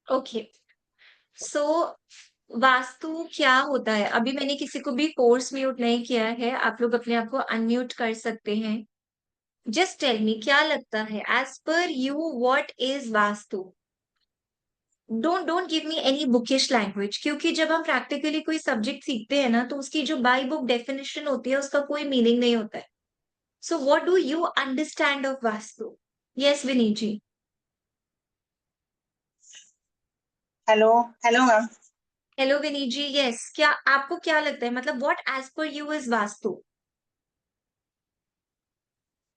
Okay. सो वास्तु क्या होता है? अभी मैंने किसी को भी फोर्स म्यूट नहीं किया है, आप लोग अपने आप को अनम्यूट कर सकते हैं। जस्ट टेल मी, क्या लगता है as per you what is vastu? Don't don't give me any bookish language, क्योंकि जब हम प्रैक्टिकली कोई सब्जेक्ट सीखते हैं ना, तो उसकी जो बाय बुक डेफिनेशन होती है उसका कोई मीनिंग नहीं होता है। So what do you understand of vastu? Yes Vineet ji. Hello. Hello ma'am. Hello Vineet ji, yes, क्या आपको क्या लगता है, मतलब what as per you is vastu?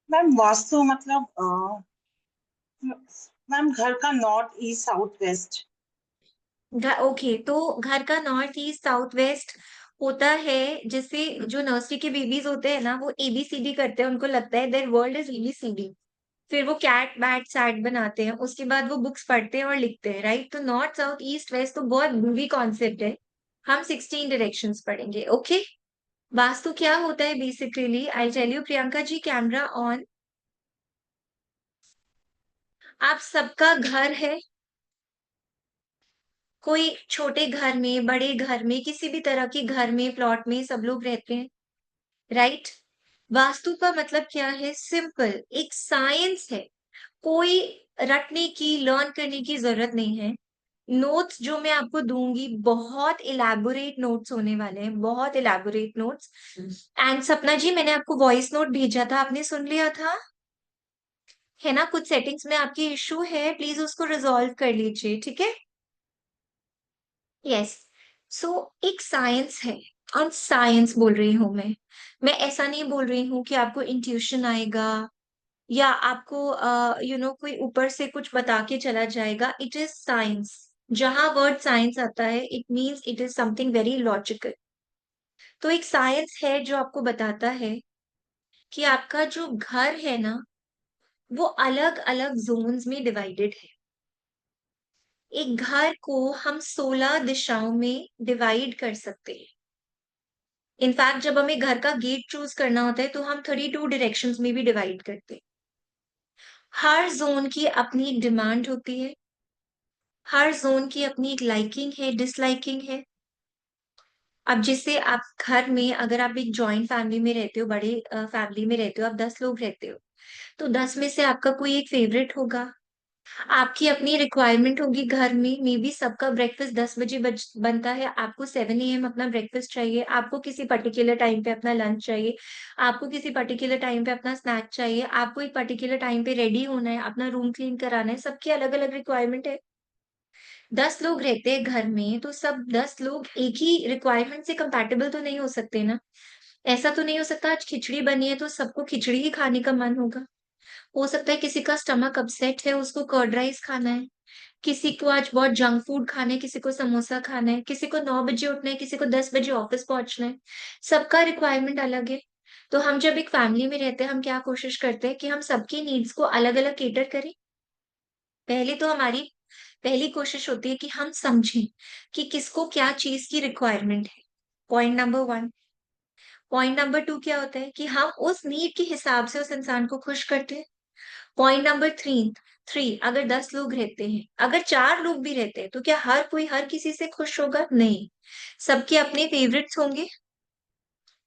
Ma'am vastu मतलब मैम घर का north east south west. Okay, तो घर का नॉर्थ ईस्ट साउथ वेस्ट होता है। जैसे जो नर्सरी के बेबीज होते हैं ना, वो एबीसीडी करते हैं, उनको लगता है देयर वर्ल्ड इज एबीसीडी। फिर वो कैट बैट सैट बनाते हैं, उसके बाद वो बुक्स पढ़ते हैं और लिखते हैं, राइट? तो नॉर्थ साउथ ईस्ट वेस्ट तो बहुत मूवी कॉन्सेप्ट है। हम 16 डायरेक्शंस पढ़ेंगे, ओके? वास्तु क्या होता है basically, I tell you. Priyanka ji, camera on. आप सबका घर है, कोई छोटे घर में, बड़े घर में, किसी भी तरह के घर में, प्लॉट में सब लोग रहते हैं, राइट? वास्तु का मतलब क्या है? सिंपल, एक साइंस है। कोई रटने की, लर्न करने की जरूरत नहीं है। नोट्स जो मैं आपको दूंगी, बहुत इलेबोरेट नोट्स होने वाले हैं, बहुत इलेबोरेट नोट्स। एंड सपना जी, मैंने आपको वॉइस नोट भेजा था, आपने सुन लिया था? है ना? कुछ सेटिंग्स में आपकी इशू है, प्लीज उसको रिजॉल्व कर लीजिए, ठीक है? यस। सो एक साइंस है, और साइंस बोल रही हूं मैं ऐसा नहीं बोल रही हूँ कि आपको इंट्यूशन आएगा या आपको कोई ऊपर से कुछ बता के चला जाएगा। It is science. जहां वर्ड साइंस आता है, it means it is something very logical. तो एक साइंस है जो आपको बताता है कि आपका जो घर है ना, वो अलग अलग जोन्स में डिवाइडेड है। एक घर को हम 16 दिशाओं में डिवाइड कर सकते हैं। इनफैक्ट जब हमें घर का गेट चूज करना होता है, तो हम 32 डायरेक्शंस में भी डिवाइड करते हैं। हर जोन की अपनी डिमांड होती है, हर जोन की अपनी एक लाइकिंग है, डिसलाइकिंग है। अब जैसे आप घर में, अगर आप एक जॉइंट फैमिली में रहते हो, बड़े फैमिली में रहते हो, आप 10 लोग रहते हो, तो 10 में से आपका कोई एक फेवरेट होगा। आपकी अपनी रिक्वायरमेंट होगी घर में, मे बी सबका ब्रेकफास्ट 10 बजे बनता है, आपको 7 AM अपना ब्रेकफास्ट चाहिए, आपको किसी पर्टिकुलर टाइम पे अपना लंच चाहिए, आपको किसी पर्टिकुलर टाइम पे अपना स्नैक चाहिए, आपको एक पर्टिकुलर टाइम पे रेडी होना है, अपना रूम क्लीन कराना है, सबकी अलग अलग रिक्वायरमेंट है। 10 लोग रहते हैं घर में, तो सब 10 लोग एक ही रिक्वायरमेंट से कंपैटिबल तो नहीं हो सकते ना। ऐसा तो नहीं हो सकता आज खिचड़ी बनी है तो सबको खिचड़ी ही खाने का मन होगा। हो सकता है किसी का स्टमक अपसेट है, उसको कर्ड राइस खाना है, किसी को आज बहुत जंक फूड खाना है, किसी को समोसा खाना है, किसी को 9 बजे उठना है, किसी को 10 बजे ऑफिस पहुंचना है। सबका रिक्वायरमेंट अलग है। तो हम जब एक फैमिली में रहते हैं, हम क्या कोशिश करते हैं कि हम सबकी नीड्स को अलग अलग केटर करें। पहले तो हमारी पहली कोशिश होती है कि हम समझें कि किसको क्या चीज की रिक्वायरमेंट है। Point number one. Point number two क्या होता है कि हम उस नीड के हिसाब से उस इंसान को खुश करते हैं। पॉइंट नंबर थ्री थ्री अगर 10 लोग रहते हैं, अगर 4 लोग भी रहते हैं, तो क्या हर कोई हर किसी से खुश होगा? नहीं। सबके अपने फेवरेट्स होंगे।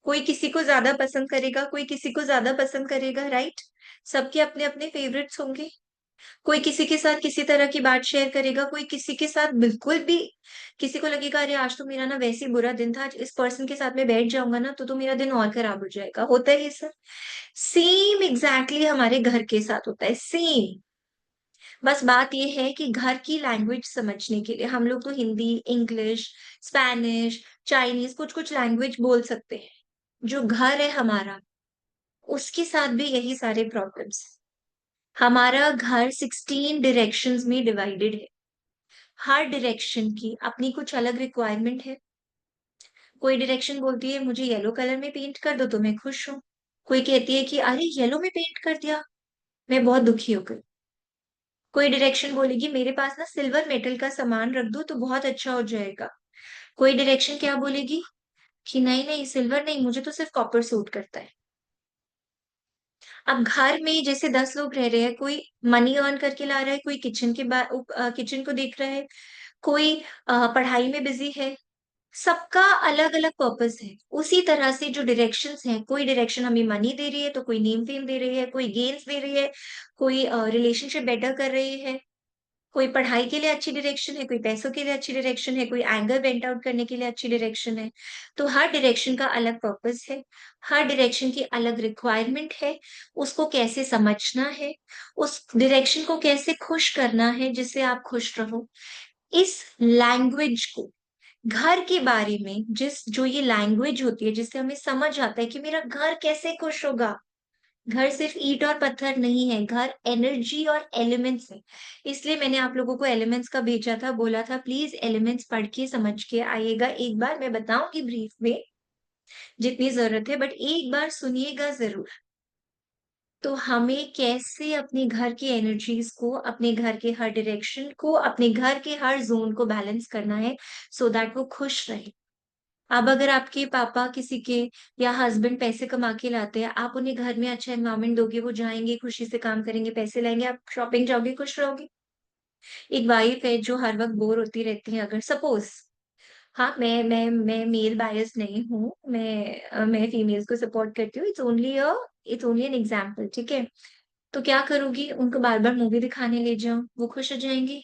कोई किसी को ज्यादा पसंद करेगा, कोई किसी को ज्यादा पसंद करेगा, राइट? सबके अपने अपने फेवरेट्स होंगे। कोई किसी के साथ किसी तरह की बात शेयर करेगा, कोई किसी के साथ बिल्कुल भी। किसी को लगेगा अरे आज तो मेरा ना वैसे ही बुरा दिन था, आज इस पर्सन के साथ मैं बैठ जाऊंगा ना तो मेरा दिन और खराब हो जाएगा। होता है ये सर। सेम एग्जैक्टली हमारे घर के साथ होता है, सेम। बस बात ये है कि घर की लैंग्वेज समझने के लिए हम लोग तो हिंदी, इंग्लिश, स्पेनिश, चाइनीज, कुछ कुछ लैंग्वेज बोल सकते हैं। जो घर है हमारा, उसके साथ भी यही सारे प्रॉब्लम्स। हमारा घर 16 डायरेक्शंस में डिवाइडेड है। हर डायरेक्शन की अपनी कुछ अलग रिक्वायरमेंट है। कोई डायरेक्शन बोलती है मुझे येलो कलर में पेंट कर दो तो मैं खुश हूँ। कोई कहती है कि अरे येलो में पेंट कर दिया, मैं बहुत दुखी हो गई। कोई डायरेक्शन बोलेगी मेरे पास ना सिल्वर मेटल का सामान रख दो तो बहुत अच्छा हो जाएगा। कोई डायरेक्शन क्या बोलेगी कि नहीं नहीं, सिल्वर नहीं, मुझे तो सिर्फ कॉपर सूट करता है। अब घर में जैसे 10 लोग रह रहे हैं, कोई मनी अर्न करके ला रहा है, कोई किचन को देख रहा है, कोई पढ़ाई में बिजी है। सबका अलग अलग पर्पस है। उसी तरह से जो डायरेक्शंस हैं, कोई डायरेक्शन हमें मनी दे रही है तो कोई नेम फेम दे रही है, कोई गेम्स दे रही है, कोई रिलेशनशिप बेटर कर रही है, कोई पढ़ाई के लिए अच्छी डायरेक्शन है, कोई पैसों के लिए अच्छी डायरेक्शन है, कोई एंगर वेंट आउट करने के लिए अच्छी डायरेक्शन है। तो हर डायरेक्शन का अलग पर्पस है, हर डायरेक्शन की अलग रिक्वायरमेंट है। उसको कैसे समझना है, उस डायरेक्शन को कैसे खुश करना है जिससे आप खुश रहो, इस लैंग्वेज को, घर के बारे में जिस जो ये लैंग्वेज होती है जिससे हमें समझ आता है कि मेरा घर कैसे खुश होगा। घर सिर्फ ईंट और पत्थर नहीं है, घर एनर्जी और एलिमेंट्स है। इसलिए मैंने आप लोगों को एलिमेंट्स का भेजा था, बोला था प्लीज एलिमेंट्स पढ़ के समझ के आइएगा। एक बार मैं बताऊंगी ब्रीफ में जितनी जरूरत है, बट एक बार सुनिएगा जरूर। तो हमें कैसे अपने घर की एनर्जीज को, अपने घर के हर डायरेक्शन को, अपने घर के हर जोन को बैलेंस करना है, सो दैट वो खुश रहे। अब अगर आपके पापा किसी के या हस्बैंड पैसे कमा के लाते हैं, आप उन्हें घर में अच्छा एनवायरनमेंट दोगे, वो जाएंगे खुशी से काम करेंगे, पैसे लाएंगे, आप शॉपिंग जाओगे, खुश रहोगे। एक वाइफ है जो हर वक्त बोर होती रहती है, अगर सपोज, हाँ मैं मेल बायस नहीं हूँ, मैं फीमेल्स को सपोर्ट करती हूँ, इट्स ओनली एन एग्जाम्पल, ठीक है। तो क्या करूंगी, उनको बार बार मूवी दिखाने ले जाऊं, वो खुश हो जाएंगी।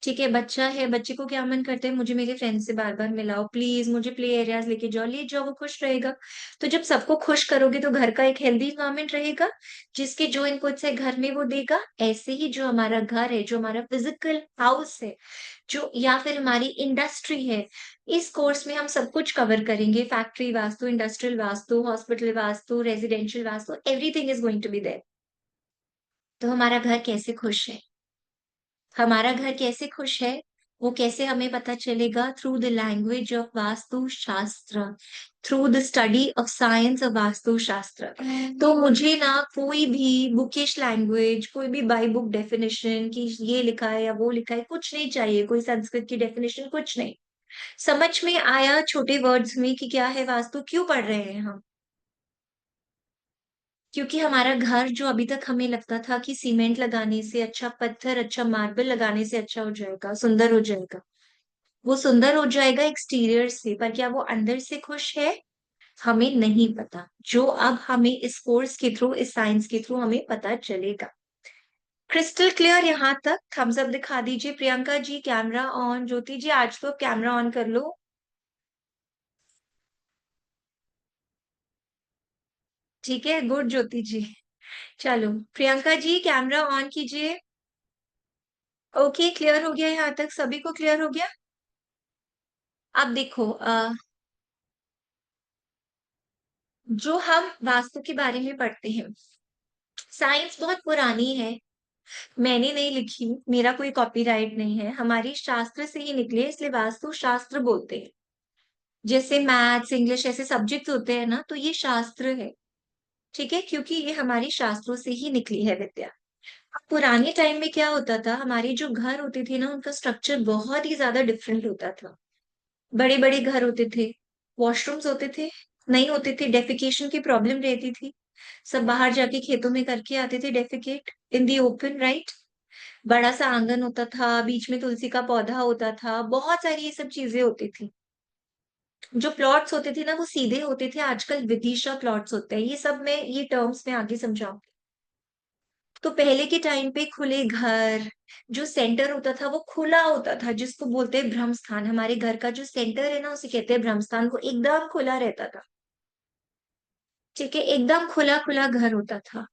ठीक है, बच्चा है, बच्चे को क्या मन करता है, मुझे मेरे फ्रेंड से बार बार मिलाओ, प्लीज मुझे प्ले एरियाज लेके जाओ, ले जाओ, वो खुश रहेगा। तो जब सबको खुश करोगे तो घर का एक हेल्दी इन्वायरमेंट रहेगा, जिसके जो इनपुट्स है घर में वो देगा। ऐसे ही जो हमारा घर है, जो हमारा फिजिकल हाउस है, जो या फिर हमारी इंडस्ट्री है, इस कोर्स में हम सब कुछ कवर करेंगे, factory vastu, industrial vastu, hospital vastu, residential vastu, everything is going to be there. तो हमारा घर कैसे खुश है, हमारा घर कैसे खुश है, वो कैसे हमें पता चलेगा, through the language of vastu shastra, through the study of science of vastu shastra. तो मुझे ना कोई भी बुकिश लैंग्वेज, कोई भी बाई बुक डेफिनेशन कि ये लिखा है या वो लिखा है, कुछ नहीं चाहिए, कोई संस्कृत की डेफिनेशन, कुछ नहीं। समझ में आया छोटे वर्ड्स में कि क्या है वास्तु, क्यों पढ़ रहे हैं हम, क्योंकि हमारा घर जो अभी तक हमें लगता था कि सीमेंट लगाने से अच्छा, पत्थर अच्छा, मार्बल लगाने से अच्छा हो जाएगा, सुंदर हो जाएगा, वो सुंदर हो जाएगा एक्सटीरियर से, पर क्या वो अंदर से खुश है, हमें नहीं पता। जो अब हमें इस कोर्स के थ्रू, इस साइंस के थ्रू हमें पता चलेगा। क्रिस्टल क्लियर यहाँ तक, थम्स अप दिखा दीजिए प्रियंका जी, कैमरा ऑन, ज्योति जी आज तो कैमरा ऑन कर लो। ठीक है, गुड ज्योति जी। चलो प्रियंका जी कैमरा ऑन कीजिए। ओके, क्लियर हो गया, यहाँ तक सभी को क्लियर हो गया। अब देखो, जो हम वास्तु के बारे में पढ़ते हैं, साइंस बहुत पुरानी है, मैंने नहीं लिखी, मेरा कोई कॉपीराइट नहीं है, हमारी शास्त्र से ही निकली है, इसलिए वास्तु शास्त्र बोलते हैं। जैसे मैथ्स, इंग्लिश ऐसे सब्जेक्ट होते हैं ना, तो ये शास्त्र है, ठीक है, क्योंकि ये हमारी शास्त्रों से ही निकली है विद्या। अब पुराने टाइम में क्या होता था, हमारे जो घर होते थे ना, उनका स्ट्रक्चर बहुत ही ज्यादा डिफरेंट होता था। बड़े बड़े घर होते थे, वॉशरूम्स होते थे, नहीं होते थे, डेफिकेशन की प्रॉब्लम रहती थी, सब बाहर जाके खेतों में करके आते थे डेफिकेट इन दी ओपन, राइट। बड़ा सा आंगन होता था, बीच में तुलसी का पौधा होता था, बहुत सारी ये सब चीजें होती थी। जो प्लॉट्स होते थे ना, वो सीधे होते थे, आजकल विदिशा प्लॉट्स होते हैं, ये सब मैं ये टर्म्स में आगे समझाऊंगी। तो पहले के टाइम पे खुले घर, जो सेंटर होता था वो खुला होता था, जिसको बोलते हैं ब्रह्म स्थान, हमारे घर का जो सेंटर है ना उसे कहते हैं ब्रह्म स्थान, वो एकदम खुला रहता था। ठीक है, एकदम खुला खुला घर होता था।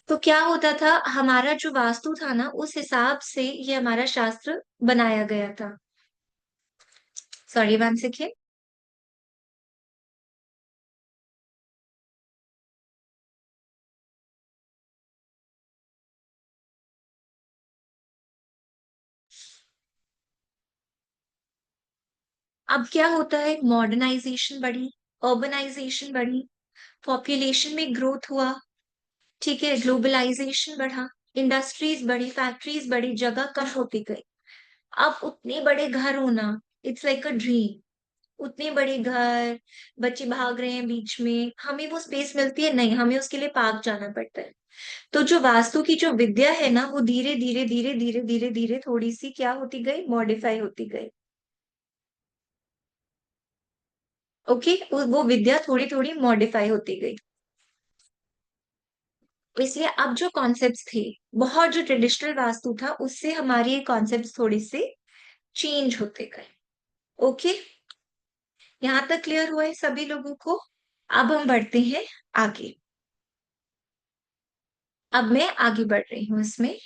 तो क्या होता था, हमारा जो वास्तु था ना, उस हिसाब से ये हमारा शास्त्र बनाया गया था। Sorry, one second. अब क्या होता है, मॉडर्नाइजेशन बढ़ी, अर्बनाइजेशन बढ़ी, पॉपुलेशन में ग्रोथ हुआ, ठीक है, ग्लोबलाइजेशन बढ़ा, इंडस्ट्रीज बढ़ी, फैक्ट्रीज बढ़ी, जगह कम होती गई। अब उतने बड़े घर होना, इट्स लाइक अ ड्रीम। उतने बड़े घर, बच्चे भाग रहे हैं बीच में, हमें वो स्पेस मिलती है? नहीं, हमें उसके लिए पार्क जाना पड़ता है। तो जो वास्तु की जो विद्या है ना, वो धीरे धीरे धीरे धीरे धीरे धीरे थोड़ी सी क्या होती गई, मॉडिफाई होती गई। ओके, वो विद्या थोड़ी थोड़ी मॉडिफाई होती गई। इसलिए अब जो कॉन्सेप्ट्स थे, बहुत जो ट्रेडिशनल वास्तु था, उससे हमारी ये कॉन्सेप्ट्स थोड़ी से चेंज होते गए। ओके, यहाँ तक क्लियर हुआ है सभी लोगों को? अब हम बढ़ते हैं आगे। अब मैं आगे बढ़ रही हूँ इसमें।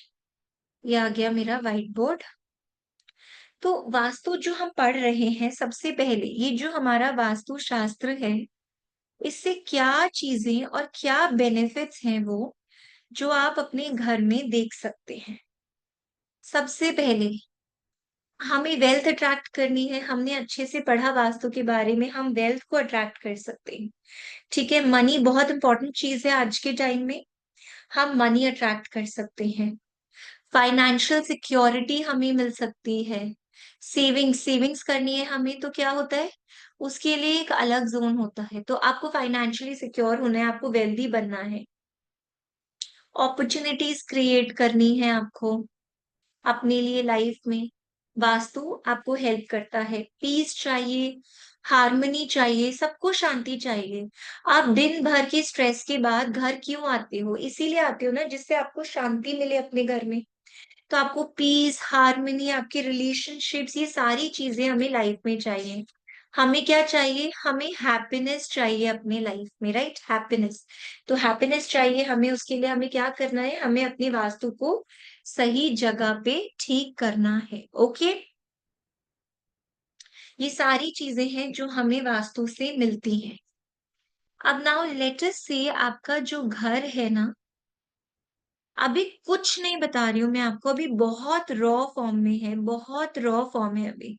ये आ गया मेरा व्हाइट बोर्ड। तो वास्तु जो हम पढ़ रहे हैं, सबसे पहले ये जो हमारा वास्तु शास्त्र है, इससे क्या चीजें और क्या बेनिफिट्स हैं वो, जो आप अपने घर में देख सकते हैं। सबसे पहले हमें वेल्थ अट्रैक्ट करनी है, हमने अच्छे से पढ़ा वास्तु के बारे में, हम वेल्थ को अट्रैक्ट कर सकते हैं। ठीक है, मनी बहुत इंपॉर्टेंट चीज है आज के टाइम में, हम मनी अट्रैक्ट कर सकते हैं। फाइनेंशियल सिक्योरिटी हमें मिल सकती है। सेविंग्स सेविंग्स करनी है हमें, तो क्या होता है, उसके लिए एक अलग जोन होता है। तो आपको फाइनेंशियली सिक्योर होना है, आपको वेल्दी बनना है, अपॉर्चुनिटीज क्रिएट करनी है आपको अपने लिए लाइफ में। वास्तु आपको हेल्प करता है। पीस चाहिए, हार्मनी चाहिए, सबको शांति चाहिए। आप दिन भर के स्ट्रेस के बाद घर क्यों आते हो? इसीलिए आते हो ना, जिससे आपको शांति मिले अपने घर में। तो आपको पीस, हार्मनी, आपके रिलेशनशिप्स, ये सारी चीजें हमें लाइफ में चाहिए। हमें क्या चाहिए? हमें हैप्पीनेस चाहिए अपने लाइफ में, राइट? हैप्पीनेस। तो हैप्पीनेस चाहिए हमें, उसके लिए हमें क्या करना है? हमें अपनी वास्तु को सही जगह पे ठीक करना है। ओके, ये सारी चीजें हैं जो हमें वास्तु से मिलती हैं। अब नाउ लेट अस से आपका जो घर है ना, अभी कुछ नहीं बता रही हूँ मैं आपको, अभी बहुत रॉ फॉर्म में है, बहुत रॉ फॉर्म है अभी।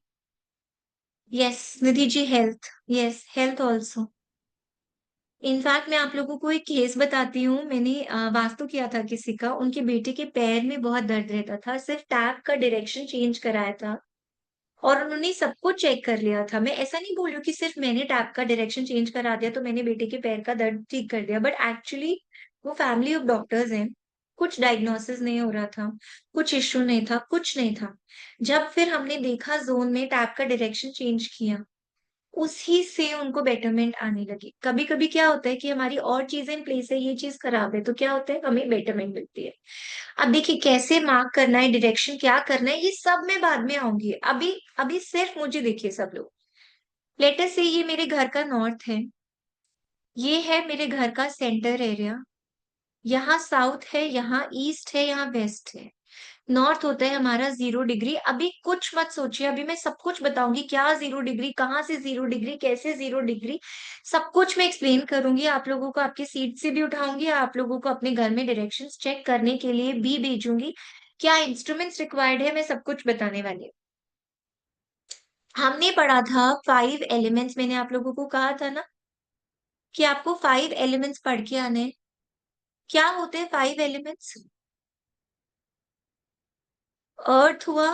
Yes Nidhi ji, health, yes health also. In fact मैं आप लोगों को एक केस बताती हूँ। मैंने वास्तु किया था किसी का, उनके बेटे के पैर में बहुत दर्द रहता था, सिर्फ टैप का डायरेक्शन चेंज कराया था और उन्होंने सब कुछ चेक कर लिया था। मैं ऐसा नहीं बोल रही हूँ कि सिर्फ मैंने टैप का डायरेक्शन चेंज करा दिया तो मैंने बेटे के पैर का दर्द ठीक कर दिया, बट एक्चुअली वो फैमिली ऑफ डॉक्टर्स हैं। कुछ डायग्नोसिस नहीं हो रहा था, कुछ इश्यू नहीं था, कुछ नहीं था। जब फिर हमने देखा जोन में, टैप का डायरेक्शन चेंज किया, उसी से उनको बेटरमेंट आने लगी। कभी कभी क्या होता है कि हमारी और चीजें इन प्लेस है, ये चीज खराब है, तो क्या होता है, हमें बेटरमेंट मिलती है। अब देखिए कैसे मार्क करना है, डायरेक्शन क्या करना है, ये सब मैं बाद में आऊंगी। अभी अभी सिर्फ मुझे देखिए सब लोग। लेटर से ये मेरे घर का नॉर्थ है, ये है मेरे घर का सेंटर एरिया, यहाँ साउथ है, यहाँ ईस्ट है, यहाँ वेस्ट है। नॉर्थ होता है हमारा 0 डिग्री। अभी कुछ मत सोचिए, अभी मैं सब कुछ बताऊंगी, क्या 0 डिग्री, कहाँ से 0 डिग्री, कैसे 0 डिग्री, सब कुछ मैं एक्सप्लेन करूंगी। आप लोगों को आपकी सीट से भी उठाऊंगी, आप लोगों को अपने घर में डायरेक्शंस चेक करने के लिए भी भेजूंगी। क्या इंस्ट्रूमेंट्स रिक्वायर्ड है, मैं सब कुछ बताने वाली हूँ। हमने पढ़ा था 5 एलिमेंट्स, मैंने आप लोगों को कहा था ना कि आपको 5 एलिमेंट्स पढ़ के आने हैं। क्या होते हैं 5 एलिमेंट्स? अर्थ हुआ,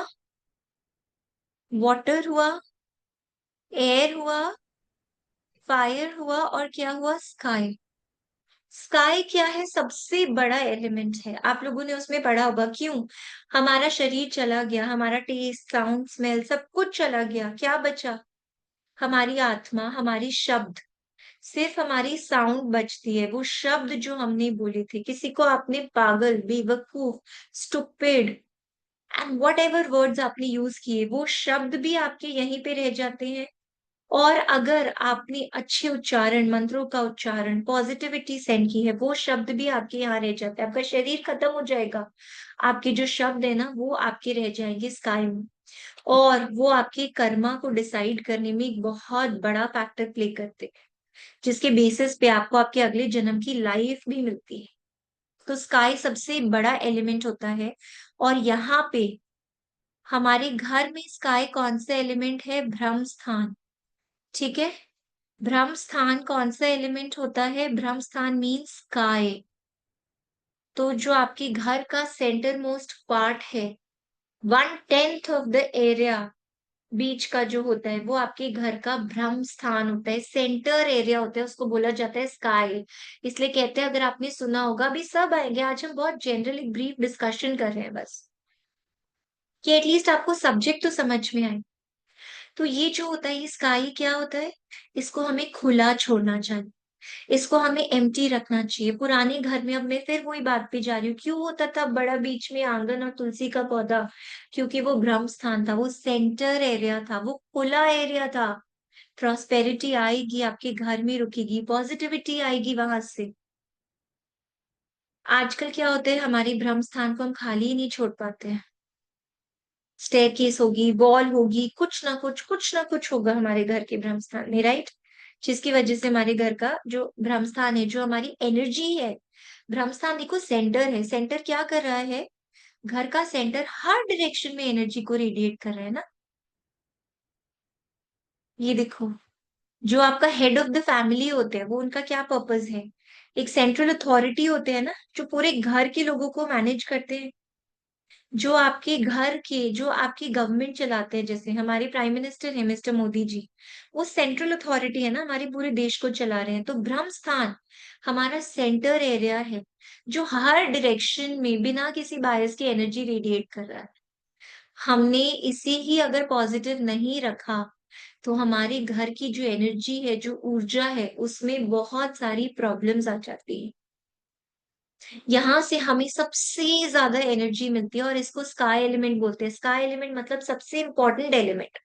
वाटर हुआ, एयर हुआ, फायर हुआ, और क्या हुआ, स्काई। स्काई क्या है? सबसे बड़ा एलिमेंट है। आप लोगों ने उसमें पढ़ा होगा। क्यों? हमारा शरीर चला गया, हमारा टेस्ट, साउंड, स्मेल, सब कुछ चला गया, क्या बचा? हमारी आत्मा, हमारी शब्द। सिर्फ हमारी साउंड बचती है, वो शब्द जो हमने बोले थे। किसी को आपने पागल, बेवकूफ, stupid and what ever words आपने यूज किए, वो शब्द भी आपके यहीं पे रह जाते हैं। और अगर आपने अच्छे उच्चारण, मंत्रों का उच्चारण, पॉजिटिविटी सेंड की है, वो शब्द भी आपके यहाँ रह जाते हैं। आपका शरीर खत्म हो जाएगा, आपके जो शब्द है ना, वो आपके रह जाएंगे स्काई में। और वो आपके कर्मा को डिसाइड करने में एक बहुत बड़ा फैक्टर प्ले करते हैं, जिसके बेसिस पे आपको आपके अगले जन्म की लाइफ भी मिलती है। तो स्काई सबसे बड़ा एलिमेंट होता है। और यहाँ पे हमारे घर में स्काई कौन सा एलिमेंट है? ब्रह्म स्थान। ठीक है, ब्रह्म स्थान कौन सा एलिमेंट होता है? ब्रह्म स्थान मीन्स स्काई। तो जो आपके घर का सेंटर मोस्ट पार्ट है, 1/10 ऑफ द एरिया, बीच का जो होता है वो आपके घर का भ्रम स्थान होता है, सेंटर एरिया होता है, उसको बोला जाता है स्काई। इसलिए कहते हैं, अगर आपने सुना होगा, अभी सब आएंगे, आज हम बहुत जनरल एक ब्रीफ डिस्कशन कर रहे हैं बस, कि एटलीस्ट आपको सब्जेक्ट तो समझ में आए। तो ये जो होता है, ये स्काई क्या होता है, इसको हमें खुला छोड़ना चाहिए, इसको हमें एम्प्टी रखना चाहिए। पुराने घर में, अब मैं फिर वही बात पे जा रही हूँ, क्यों होता था बड़ा बीच में आंगन और तुलसी का पौधा? क्योंकि वो ब्रह्म स्थान था, वो सेंटर एरिया था, वो खुला एरिया था। प्रॉस्पेरिटी आएगी आपके घर में, रुकेगी, पॉजिटिविटी आएगी वहां से। आजकल क्या होता है, हमारी ब्रह्म स्थान को हम खाली ही नहीं छोड़ पाते हैं। स्टेयरकेस होगी, वॉल होगी, कुछ ना कुछ होगा हमारे घर के ब्रह्म स्थान में, राइट? जिसकी वजह से हमारे घर का जो ब्रह्म स्थान है, जो हमारी एनर्जी है, ब्रह्म स्थान देखो सेंटर है, सेंटर क्या कर रहा है, घर का सेंटर हर डायरेक्शन में एनर्जी को रेडिएट कर रहा है ना। ये देखो, जो आपका हेड ऑफ द फैमिली होते हैं, वो उनका क्या पर्पस है? एक सेंट्रल अथॉरिटी होते हैं ना, जो पूरे घर के लोगों को मैनेज करते हैं, जो आपके घर के, जो आपकी गवर्नमेंट चलाते हैं, जैसे हमारे प्राइम मिनिस्टर है मिस्टर मोदी जी, वो सेंट्रल अथॉरिटी है ना, हमारे पूरे देश को चला रहे हैं। तो ब्रह्म स्थान हमारा सेंटर एरिया है, जो हर डायरेक्शन में बिना किसी बायस की एनर्जी रेडिएट कर रहा है। हमने इसे ही अगर पॉजिटिव नहीं रखा, तो हमारे घर की जो एनर्जी है, जो ऊर्जा है, उसमें बहुत सारी प्रॉब्लम्स आ जाती है। यहाँ से हमें सबसे ज्यादा एनर्जी मिलती है, और इसको स्काई एलिमेंट बोलते हैं। स्काई एलिमेंट मतलब सबसे इंपॉर्टेंट एलिमेंट।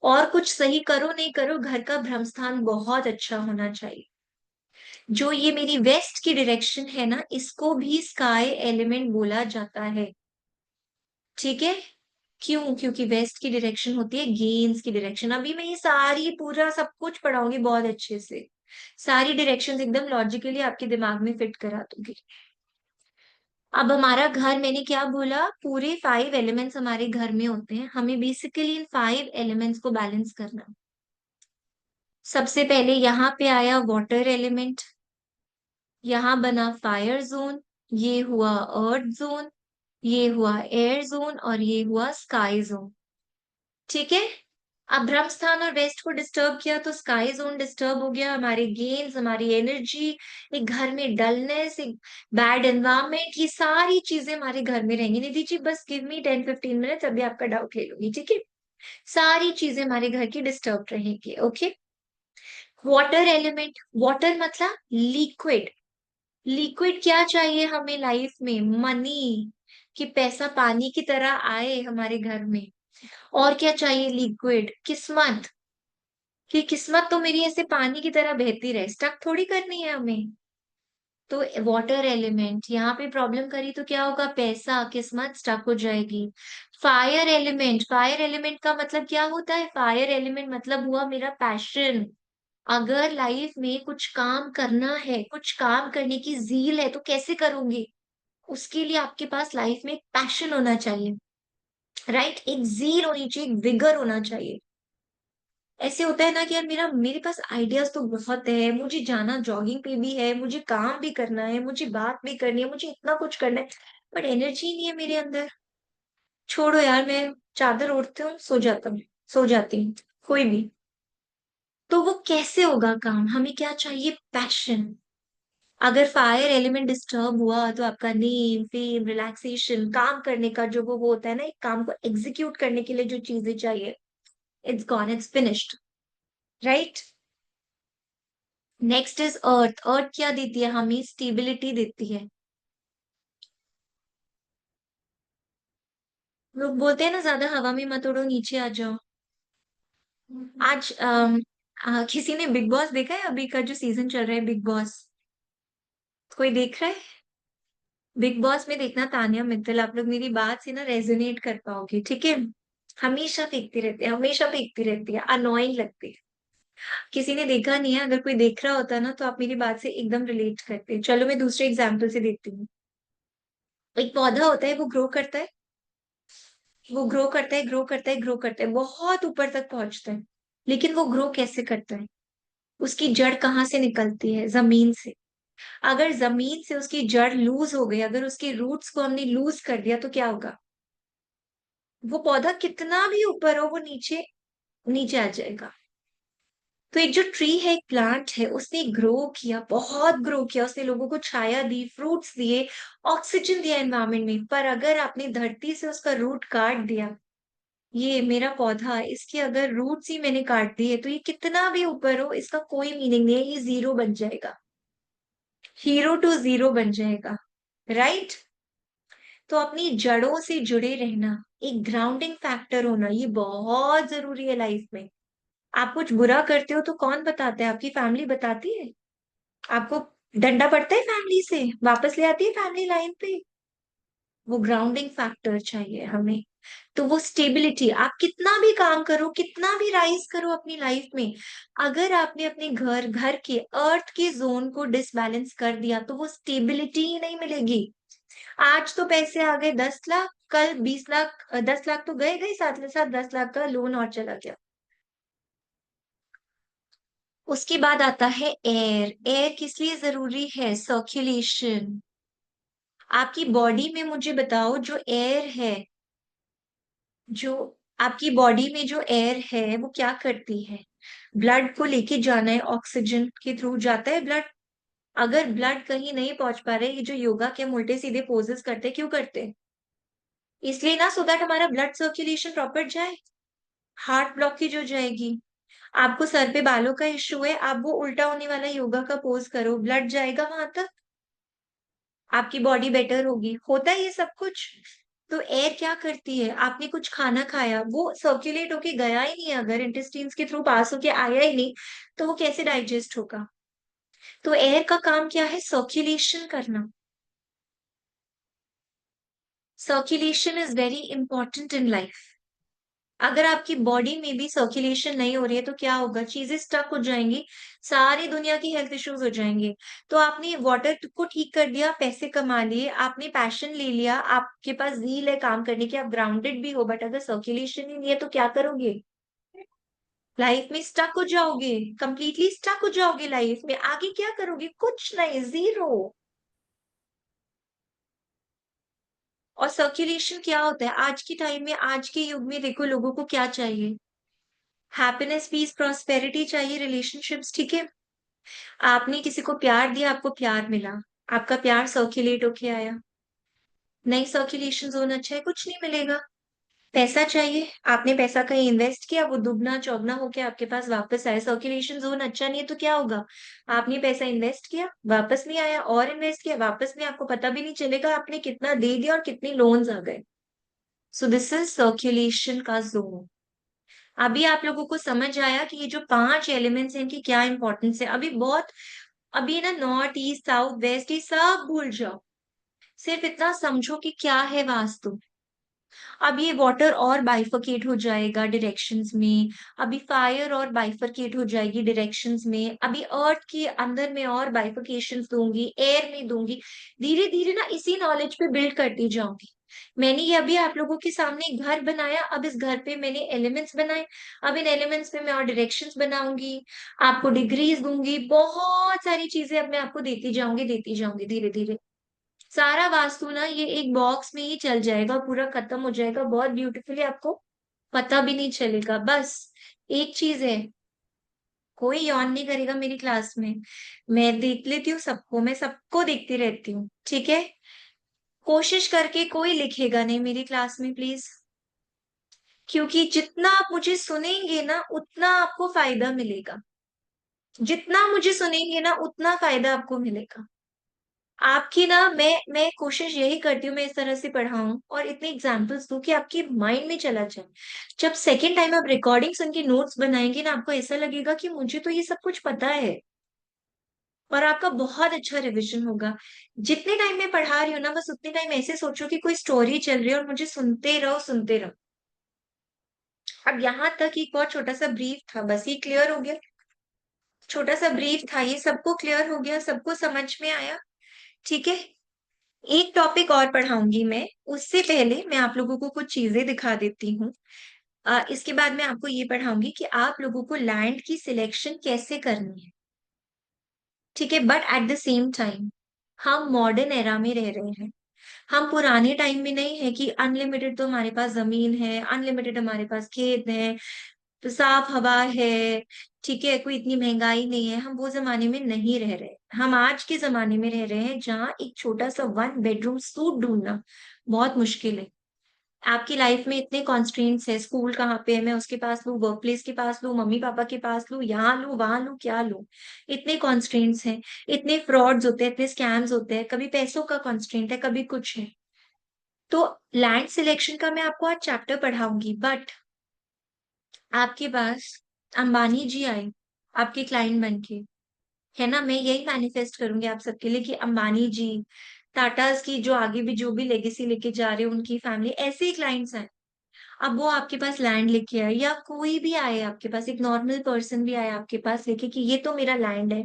और कुछ सही करो नहीं करो, घर का भ्रम स्थान बहुत अच्छा होना चाहिए। जो ये मेरी वेस्ट की डायरेक्शन है ना, इसको भी स्काई एलिमेंट बोला जाता है। ठीक है? क्यों? क्योंकि वेस्ट की डायरेक्शन होती है गेन्स की डायरेक्शन। अभी मैं ये सारी पूरा सब कुछ पढ़ाऊंगी बहुत अच्छे से, सारी डायरेक्शंस एकदम लॉजिकली आपके दिमाग में फिट करा दूंगी। अब हमारा घर, मैंने क्या बोला, पूरे 5 एलिमेंट्स हमारे घर में होते हैं, हमें बेसिकली इन 5 एलिमेंट्स को बैलेंस करना। सबसे पहले यहाँ पे आया वाटर एलिमेंट, यहाँ बना फायर जोन, ये हुआ अर्थ जोन, ये हुआ एयर जोन, और ये हुआ स्काई जोन। ठीक है? अब ब्रह्म स्थान और वेस्ट को डिस्टर्ब किया तो स्काई जोन डिस्टर्ब हो गया, हमारे गेन्स, हमारी एनर्जी, एक घर में डलनेस, एक बैड एनवायरनमेंट, ये सारी चीजें हमारे घर में रहेंगी। निधि जी बस गिव मी 10-15 मिनट्स, अभी आपका डाउट ले लूंगी, ठीक है? सारी चीजें हमारे घर की डिस्टर्ब रहेंगी, ओके। वाटर एलिमेंट, वाटर मतलब लिक्विड। लिक्विड क्या चाहिए हमें लाइफ में? मनी, कि पैसा पानी की तरह आए हमारे घर में। और क्या चाहिए? लिक्विड। किस्मत, कि किस्मत तो मेरी ऐसे पानी की तरह बहती रहे, स्टक थोड़ी करनी है हमें। तो वाटर एलिमेंट यहाँ पे प्रॉब्लम करी तो क्या होगा? पैसा, किस्मत स्टक हो जाएगी। फायर एलिमेंट, फायर एलिमेंट का मतलब क्या होता है? फायर एलिमेंट मतलब हुआ मेरा पैशन। अगर लाइफ में कुछ काम करना है, कुछ काम करने की जील है, तो कैसे करोगे? उसके लिए आपके पास लाइफ में एक पैशन होना चाहिए, राइट? एक जील होनी चाहिए, एक विगर होना चाहिए। ऐसे होता है ना कि यार मेरे पास आइडियाज तो बहुत है, मुझे जाना जॉगिंग पे भी है, मुझे काम भी करना है, मुझे बात भी करनी है, मुझे इतना कुछ करना है, बट एनर्जी नहीं है मेरे अंदर। छोड़ो यार, मैं चादर ओढ़ती हूँ, सो जाता हूँ, सो जाती हूँ, कोई भी। तो वो कैसे होगा काम? हमें क्या चाहिए? पैशन। अगर फायर एलिमेंट डिस्टर्ब हुआ, तो आपका नेम, फेम, रिलैक्सेशन, काम करने का जो वो होता है ना, एक काम को एग्जीक्यूट करने के लिए जो चीजें चाहिए, it's gone, it's finished, right? Next is earth. Earth क्या देती है हमें? स्टेबिलिटी देती है। लोग बोलते हैं ना, ज्यादा हवा में मत उड़ो, नीचे आ जाओ। आज किसी ने बिग बॉस देखा है? अभी का जो सीजन चल रहा है बिग बॉस, कोई देख रहा है? बिग बॉस में देखना, तानिया मित्तल, आप लोग मेरी बात से ना रेजोनेट कर पाओगे, ठीक है? हमेशा फेंकती रहती है, हमेशा फेंकती रहती है, अनोइंग लगती है। किसी ने देखा नहीं है, अगर कोई देख रहा होता ना, तो आप मेरी बात से एकदम रिलेट करते। चलो मैं दूसरे एग्जाम्पल से देती हूँ। एक पौधा होता है, वो ग्रो करता है, वो ग्रो करता है, ग्रो करता है, ग्रो करता है, बहुत ऊपर तक पहुंचता है। लेकिन वो ग्रो कैसे करता है? उसकी जड़ कहाँ से निकलती है? जमीन से। अगर जमीन से उसकी जड़ लूज हो गई, अगर उसके रूट्स को हमने लूज कर दिया, तो क्या होगा? वो पौधा कितना भी ऊपर हो, वो नीचे नीचे आ जाएगा। तो एक जो ट्री है, एक प्लांट है, उसने ग्रो किया, बहुत ग्रो किया, उसने लोगों को छाया दी, फ्रूट्स दिए, ऑक्सीजन दिया एनवायरनमेंट में। पर अगर आपने धरती से उसका रूट काट दिया, ये मेरा पौधा, इसकी अगर रूट्स ही मैंने काट दिए, तो ये कितना भी ऊपर हो, इसका कोई मीनिंग नहीं है, ये जीरो बन जाएगा, हीरो टू जीरो बन जाएगा, राइट? तो अपनी जड़ों से जुड़े रहना, एक ग्राउंडिंग फैक्टर होना, ये बहुत जरूरी है लाइफ में। आप कुछ बुरा करते हो तो कौन बताता है? आपकी फैमिली बताती है? आपको डंडा पड़ता है फैमिली से, वापस ले आती है फैमिली लाइन पे? वो ग्राउंडिंग फैक्टर चाहिए हमें। तो वो स्टेबिलिटी, आप कितना भी काम करो, कितना भी राइज करो अपनी लाइफ में, अगर आपने अपने घर के अर्थ के जोन को डिसबैलेंस कर दिया, तो वो स्टेबिलिटी ही नहीं मिलेगी। आज तो पैसे आ गए 10 लाख, कल 20 लाख, 10 लाख तो गए गए, साथ में साथ 10 लाख का लोन और चला गया। उसके बाद आता है एयर। एयर किस लिए जरूरी है? सर्कुलेशन। आपकी बॉडी में मुझे बताओ, जो एयर है, जो आपकी बॉडी में जो एयर है, वो क्या करती है? ब्लड को लेके जाना है, ऑक्सीजन के थ्रू जाता है ब्लड। अगर ब्लड कहीं नहीं पहुंच पा रहे, ये जो योगा के हम उल्टे सीधे पोजेस करते हैं, क्यों करते हैं? इसलिए ना, सो दैट हमारा ब्लड सर्कुलेशन प्रॉपर जाए। हार्ट ब्लॉकेज हो जाएगी। आपको सर पे बालों का इश्यू है, आप वो उल्टा होने वाला योगा का पोज करो, ब्लड जाएगा वहां तक, आपकी बॉडी बेटर होगी। होता है ये सब कुछ। तो एयर क्या करती है? आपने कुछ खाना खाया, वो सर्कुलेट होके गया ही नहीं, अगर इंटेस्टाइन्स के थ्रू पास होके आया ही नहीं, तो वो कैसे डाइजेस्ट होगा? तो एयर का काम क्या है? सर्कुलेशन करना। Circulation is very important in life. अगर आपकी बॉडी में भी सर्कुलेशन नहीं हो रही है, तो क्या होगा? चीजें स्टक हो जाएंगी, सारी दुनिया की हेल्थ इश्यूज हो जाएंगे। तो आपने वाटर को ठीक कर दिया, पैसे कमा लिए, आपने पैशन ले लिया, आपके पास ज़ील है काम करने की, आप ग्राउंडेड भी हो, बट अगर सर्कुलेशन ही नहीं है, तो क्या करोगे? लाइफ में स्टक हो जाओगे, कंप्लीटली स्टक हो जाओगे लाइफ में। आगे क्या करोगे? कुछ नहीं, जीरो। और सर्कुलेशन क्या होता है? आज के टाइम में, आज के युग में देखो, लोगों को क्या चाहिए? हैप्पीनेस, पीस, प्रॉस्पेरिटी चाहिए, रिलेशनशिप्स, ठीक है। आपने किसी को प्यार दिया, आपको प्यार मिला, आपका प्यार सर्कुलेट होके आया। नहीं, सर्कुलेशन जोन अच्छा है, कुछ नहीं मिलेगा। पैसा चाहिए, आपने पैसा कहीं इन्वेस्ट किया, वो दुगना चौगना होके आपके पास वापस आया। सर्कुलेशन जोन अच्छा नहीं है, तो क्या होगा? आपने पैसा इन्वेस्ट किया, वापस नहीं आया, और इन्वेस्ट किया, वापस नहीं, आपको पता भी नहीं चलेगा आपने कितना दे दिया और कितने लोन्स आ गए। सो दिस इज सर्कुलेशन का जोन। अभी आप लोगों को समझ आया कि ये जो 5 एलिमेंट्स हैं, इनकी क्या इंपॉर्टेंस है? अभी बहुत, अभी ना, नॉर्थ ईस्ट साउथ वेस्ट ये सब भूल जाओ, सिर्फ इतना समझो कि क्या है वास्तु। अब ये वाटर और बाइफरकेट हो जाएगा डायरेक्शंस में, अभी फायर और बाइफरकेट हो जाएगी डायरेक्शंस में, अभी अर्थ के अंदर में और बाइफरकेशंस दूंगी, एयर में दूंगी। धीरे धीरे ना इसी नॉलेज पे बिल्ड करती जाऊंगी। मैंने ये अभी आप लोगों के सामने एक घर बनाया, अब इस घर पे मैंने एलिमेंट्स बनाए, अब इन एलिमेंट्स पे मैं और डायरेक्शंस बनाऊंगी, आपको डिग्रीज दूंगी, बहुत सारी चीजें अब मैं आपको देती जाऊंगी धीरे धीरे। सारा वास्तु ना ये एक बॉक्स में ही चल जाएगा, पूरा खत्म हो जाएगा बहुत ब्यूटीफुली, आपको पता भी नहीं चलेगा। बस एक चीज है, कोई यौन नहीं करेगा मेरी क्लास में। मैं देख लेती हूँ सबको, मैं सबको देखती रहती हूँ, ठीक है? कोशिश करके कोई लिखेगा नहीं मेरी क्लास में, प्लीज। क्योंकि जितना आप मुझे सुनेंगे ना, उतना आपको फायदा मिलेगा। जितना मुझे सुनेंगे ना, उतना फायदा आपको मिलेगा। आपकी ना, मैं कोशिश यही करती हूँ, मैं इस तरह से पढ़ाऊं और इतने एग्जाम्पल्स दूं कि आपके माइंड में चला जाए। जब सेकेंड टाइम आप रिकॉर्डिंग सुन के नोट्स बनाएंगे ना, आपको ऐसा लगेगा कि मुझे तो ये सब कुछ पता है, और आपका बहुत अच्छा रिवीजन होगा। जितने टाइम मैं पढ़ा रही हूँ ना, बस उतने टाइम ऐसे सोचो कि कोई स्टोरी चल रही है और मुझे सुनते रहो, सुनते रहो। अब यहाँ तक एक बहुत छोटा सा ब्रीफ था, बस ये क्लियर हो गया। छोटा सा ब्रीफ था, ये सबको क्लियर हो गया, सबको समझ में आया, ठीक है? एक टॉपिक और पढ़ाऊंगी मैं, उससे पहले मैं आप लोगों को कुछ चीजें दिखा देती हूँ। इसके बाद मैं आपको ये पढ़ाऊंगी कि आप लोगों को लैंड की सिलेक्शन कैसे करनी है, ठीक है? But at the same time हम मॉडर्न एरा में रह रहे हैं, हम पुराने टाइम में नहीं है कि अनलिमिटेड तो हमारे पास जमीन है, अनलिमिटेड हमारे पास खेत है, तो साफ हवा है, ठीक है, कोई इतनी महंगाई नहीं है। हम वो जमाने में नहीं रह रहे, हम आज के जमाने में रह रहे हैं जहाँ एक छोटा सा 1 बेडरूम सूट ढूंढना बहुत मुश्किल है। आपकी लाइफ में इतने कॉन्स्ट्रेंट्स है, स्कूल कहाँ पे है, मैं उसके पास लूँ, वर्क प्लेस के पास लूँ, मम्मी पापा के पास लूँ, यहाँ लूँ, वहां लूँ, क्या लूँ। इतने कॉन्स्ट्रेंट्स हैं, इतने फ्रॉड्स होते हैं, इतने स्कैम्स होते हैं, कभी पैसों का कॉन्स्ट्रेंट है, कभी कुछ है। तो लैंड सिलेक्शन का मैं आपको आज चैप्टर पढ़ाऊंगी, बट आपके पास अंबानी जी आए आपके क्लाइंट बन के, है ना, मैं यही मैनिफेस्ट करूंगी आप सबके लिए कि अंबानी जी, टाटाज की जो आगे भी जो भी लेगेसी लेके जा रहे हो, उनकी फैमिली ऐसे ही क्लाइंट्स आए। अब वो आपके पास लैंड लेके आए, या कोई भी आए आपके पास, एक नॉर्मल पर्सन भी आए आपके पास लेके कि ये तो मेरा लैंड है,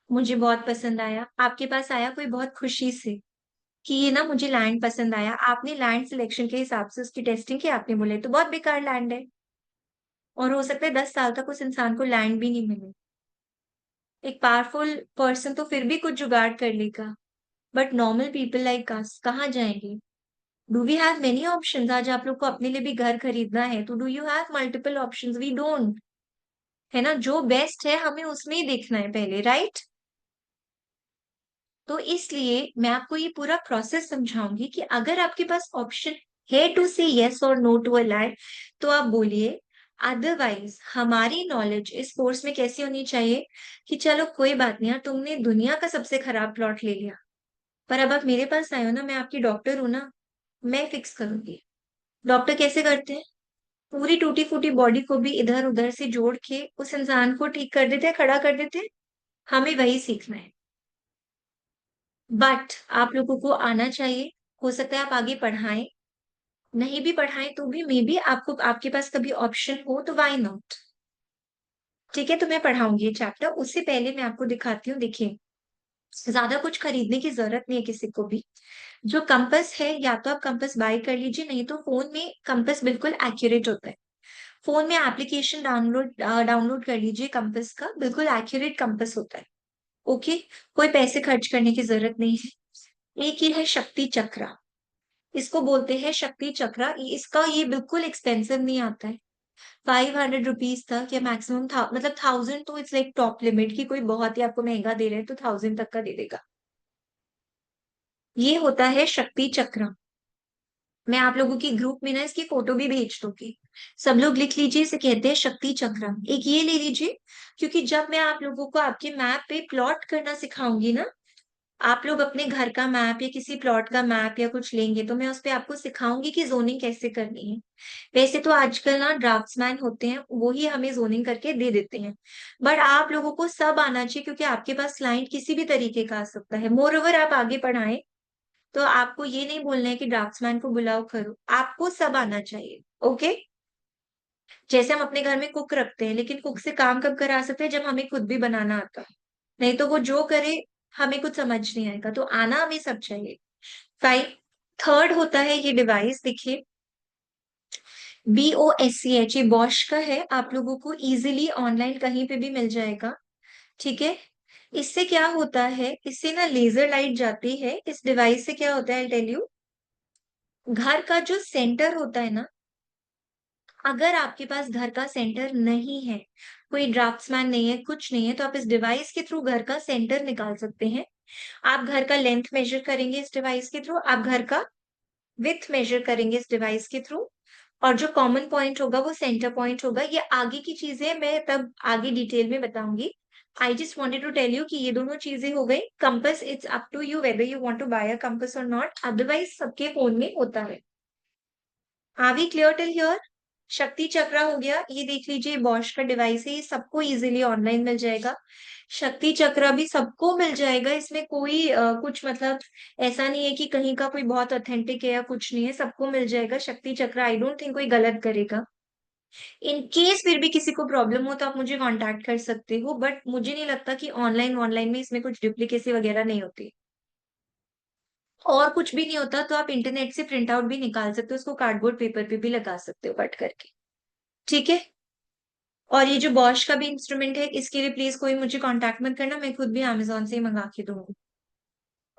मुझे बहुत पसंद आया, आपके पास आया कोई बहुत खुशी से कि ये ना मुझे लैंड पसंद आया, आपने लैंड सिलेक्शन के हिसाब से उसकी टेस्टिंग की, आपने बोले तो बहुत बेकार लैंड है, और हो सकता है 10 साल तक उस इंसान को लैंड भी नहीं मिले। एक पावरफुल पर्सन तो फिर भी कुछ जुगाड़ कर लेगा, but normal people like us कहाँ जाएंगे? Do we have many options? आज आप लोग को अपने लिए भी घर खरीदना है तो do you have multiple options? We don't, है ना, जो बेस्ट है हमें उसमें ही देखना है पहले, राइट? तो इसलिए मैं आपको ये पूरा प्रोसेस समझाऊंगी कि अगर आपके पास ऑप्शन है टू से यस और नो टू अ लैंड, तो आप बोलिए। अदरवाइज हमारी नॉलेज इस कोर्स में कैसी होनी चाहिए कि चलो कोई बात नहीं यार, तुमने दुनिया का सबसे खराब प्लॉट ले लिया, पर अब आप मेरे पास आए हो ना, मैं आपकी डॉक्टर हूं ना, मैं फिक्स करूंगी। डॉक्टर कैसे करते हैं? पूरी टूटी फूटी बॉडी को भी इधर उधर से जोड़ के उस इंसान को ठीक कर देते हैं, खड़ा कर देते हैं। हमें वही सीखना है, बट आप लोगों को आना चाहिए। हो सकता है आप आगे पढ़ाएं, नहीं भी पढ़ाएं तो भी मे बी आपको, आपके पास कभी ऑप्शन हो तो वाई नॉट। ठीक है, तो मैं पढ़ाऊंगी ये चैप्टर, उससे पहले मैं आपको दिखाती हूँ। देखिए, ज्यादा कुछ खरीदने की जरूरत नहीं है किसी को भी। जो कंपस है, या तो आप कंपस बाय कर लीजिए, नहीं तो फोन में कंपस बिल्कुल एक्यूरेट होता है। फोन में एप्लीकेशन डाउनलोड कर लीजिए कंपस का, बिल्कुल एक्यूरेट कंपस होता है। ओके, कोई पैसे खर्च करने की जरूरत नहीं है। एक ये है शक्ति चक्र, इसको बोलते हैं शक्ति चक्र। इसका ये बिल्कुल एक्सपेंसिव नहीं आता है, 500 रुपीज तक या मैक्सिमम था, मतलब 1000 तो इट्स लाइक टॉप लिमिट, की कोई बहुत ही आपको महंगा दे रहे हैं तो 1000 तक का दे देगा। ये होता है शक्ति चक्र। मैं आप लोगों की ग्रुप में ना इसकी फोटो भी भेज दूंगी, सब लोग लिख लीजिए, इसे कहते हैं शक्ति चक्र। एक ये ले लीजिए, क्योंकि जब मैं आप लोगों को आपके मैप पे प्लॉट करना सिखाऊंगी ना, आप लोग अपने घर का मैप या किसी प्लॉट का मैप या कुछ लेंगे तो मैं उस पे आपको सिखाऊंगी कि जोनिंग कैसे करनी है। वैसे तो आजकल ना ड्राफ्ट्समैन होते हैं, वो ही हमें जोनिंग करके दे देते हैं, बट आप लोगों को सब आना चाहिए, क्योंकि आपके पास क्लाइंट किसी भी तरीके का आ सकता है। मोर ओवर आप आगे पढ़ाएं तो आपको ये नहीं बोलना है कि ड्राफ्ट्समैन को बुलाओ करो, आपको सब आना चाहिए। ओके, जैसे हम अपने घर में कुक रखते हैं, लेकिन कुक से काम कब करा सकते हैं? जब हमें खुद भी बनाना आता है, नहीं तो वो जो करे हमें कुछ समझ नहीं आएगा, तो आना हमें सब चाहिए। फाइव, थर्ड होता है ये डिवाइस, देखिए, BOSCH, ये बॉश का है, आप लोगों को इजीली ऑनलाइन कहीं पे भी मिल जाएगा। ठीक है, इससे क्या होता है, इससे ना लेजर लाइट जाती है। इस डिवाइस से क्या होता है, आई टेल यू। घर का जो सेंटर होता है ना, अगर आपके पास घर का सेंटर नहीं है, कोई ड्राफ्ट्समैन नहीं है, कुछ नहीं है, तो आप इस डिवाइस के थ्रू घर का सेंटर निकाल सकते हैं। आप घर का लेंथ मेजर करेंगे इस डिवाइस के थ्रू, आप घर का विथ मेजर करेंगे इस डिवाइस के थ्रू, और जो कॉमन पॉइंट होगा वो सेंटर पॉइंट होगा। ये आगे की चीजें मैं तब आगे डिटेल में बताऊंगी। I just wanted to tell you कि ये दोनों चीजें हो गई। Compass, it's up to you whether you want to buy a compass और नॉट, अदरवाइज सबके फोन में होता है। Are we clear till here? Shakti chakra हो गया, ये देख लीजिए, बॉश का डिवाइस है, ये सबको इजीली ऑनलाइन मिल जाएगा। शक्ति चक्रा भी सबको मिल जाएगा, इसमें कोई कुछ मतलब ऐसा नहीं है कि कहीं का कोई बहुत ऑथेंटिक है या कुछ नहीं है, सबको मिल जाएगा शक्ति चक्र। आई डोंट थिंक कोई गलत करेगा। इन केस फिर भी किसी को प्रॉब्लम हो तो आप मुझे कांटेक्ट कर सकते हो, बट मुझे नहीं लगता कि ऑनलाइन ऑनलाइन में इसमें कुछ डुप्लीकेसी वगैरह नहीं होती, और कुछ भी नहीं होता तो आप इंटरनेट से प्रिंट आउट भी निकाल सकते हो, उसको कार्डबोर्ड पेपर पे भी लगा सकते हो कट करके। ठीक है, और ये जो बॉश का भी इंस्ट्रूमेंट है, इसके लिए प्लीज कोई मुझे कांटेक्ट मत करना, मैं खुद भी अमेजोन से ही मंगा के दूंगी।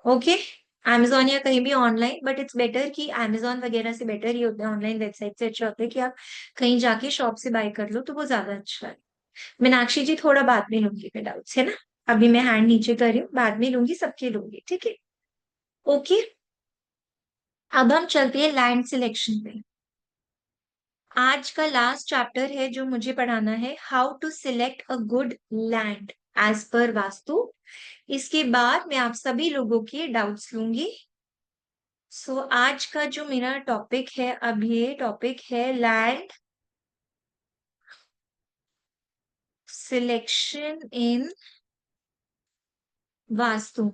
ओके, Amazon या कहीं भी ऑनलाइन, बट इट्स बेटर कि Amazon वगैरह से बेटर ही होता है, ऑनलाइन वेबसाइट से अच्छा होता है कि आप कहीं जाके शॉप से बाय कर लो, तो वो ज्यादा अच्छा है। मीनाक्षी जी थोड़ा बाद में लूंगी मैं डाउट्स, है ना। अभी मैं हैंड नीचे कर रही हूँ, बाद में लूंगी, सबके लूंगी, ठीक है। ओके। अब हम चलते हैं लैंड सिलेक्शन पे। आज का लास्ट चैप्टर है जो मुझे पढ़ाना है, how to select a good land as per vastu. इसके बाद मैं आप सभी लोगों के डाउट्स लूंगी। आज का जो मेरा टॉपिक है, अब ये टॉपिक है लैंड सिलेक्शन इन वास्तु।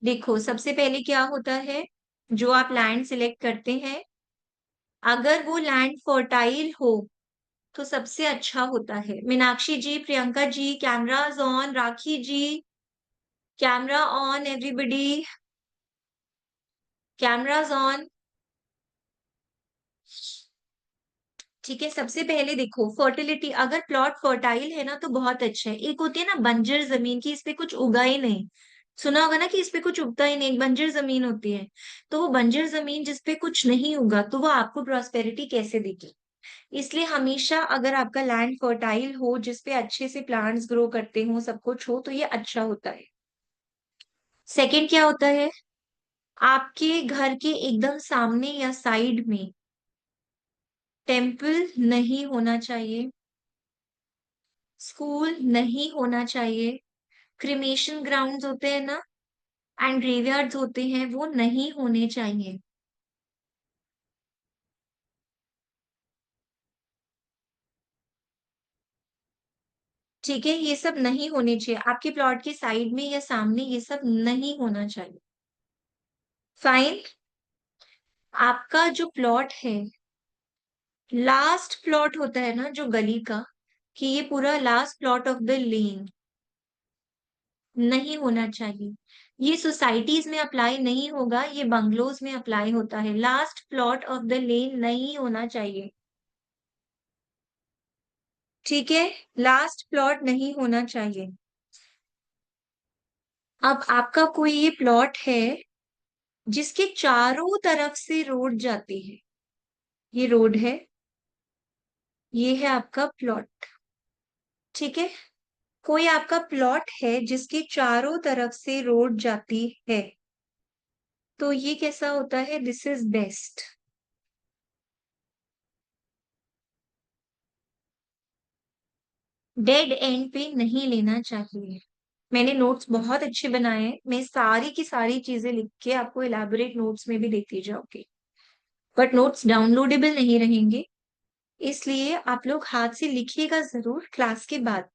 देखो, सबसे पहले क्या होता है, जो आप लैंड सिलेक्ट करते हैं, अगर वो लैंड फर्टाइल हो तो सबसे अच्छा होता है। Meenakshi ji, Priyanka ji, cameras on, Rakhi ji, camera on everybody, cameras on. ठीक है, सबसे पहले देखो फर्टिलिटी, अगर प्लॉट फर्टाइल है ना तो बहुत अच्छा है। एक होती है ना बंजर जमीन की, इस पे कुछ उगा ही नहीं, सुना होगा ना कि इस पे कुछ उगता ही नहीं, एक बंजर जमीन होती है। तो वो बंजर जमीन जिस पे कुछ नहीं उगा, तो वो आपको प्रॉस्पेरिटी कैसे देगी। इसलिए हमेशा अगर आपका लैंड फर्टाइल हो, जिसपे अच्छे से प्लांट्स ग्रो करते हो, सब कुछ हो, तो ये अच्छा होता है। सेकंड क्या होता है, आपके घर के एकदम सामने या साइड में टेम्पल नहीं होना चाहिए, स्कूल नहीं होना चाहिए, क्रिमेशन ग्राउंड्स होते हैं ना, एंड ग्रेवयार्ड्स होते हैं, वो नहीं होने चाहिए। ठीक है, ये सब नहीं होने चाहिए आपके प्लॉट के साइड में या सामने, ये सब नहीं होना चाहिए। फाइन। आपका जो प्लॉट है, लास्ट प्लॉट होता है ना जो गली का, कि ये पूरा last plot of the lane नहीं होना चाहिए। ये सोसाइटीज में अप्लाई नहीं होगा, ये बंगलोज में अप्लाई होता है। Last plot of the lane नहीं होना चाहिए, ठीक है। लास्ट प्लॉट नहीं होना चाहिए। अब आपका कोई ये प्लॉट है जिसके चारों तरफ से रोड जाती है, ये रोड है, ये है आपका प्लॉट, ठीक है। कोई आपका प्लॉट है जिसके चारों तरफ से रोड जाती है, तो ये कैसा होता है, this is best. Dead and पे नहीं लेना चाहिए। मैंने नोट्स बहुत अच्छे बनाए हैं, मैं सारी की सारी चीजें लिख के आपको इलाबोरेट नोट्स में भी देती जाऊंगी, बट नोट्स डाउनलोडेबल नहीं रहेंगे, इसलिए आप लोग हाथ से लिखिएगा जरूर क्लास के बाद।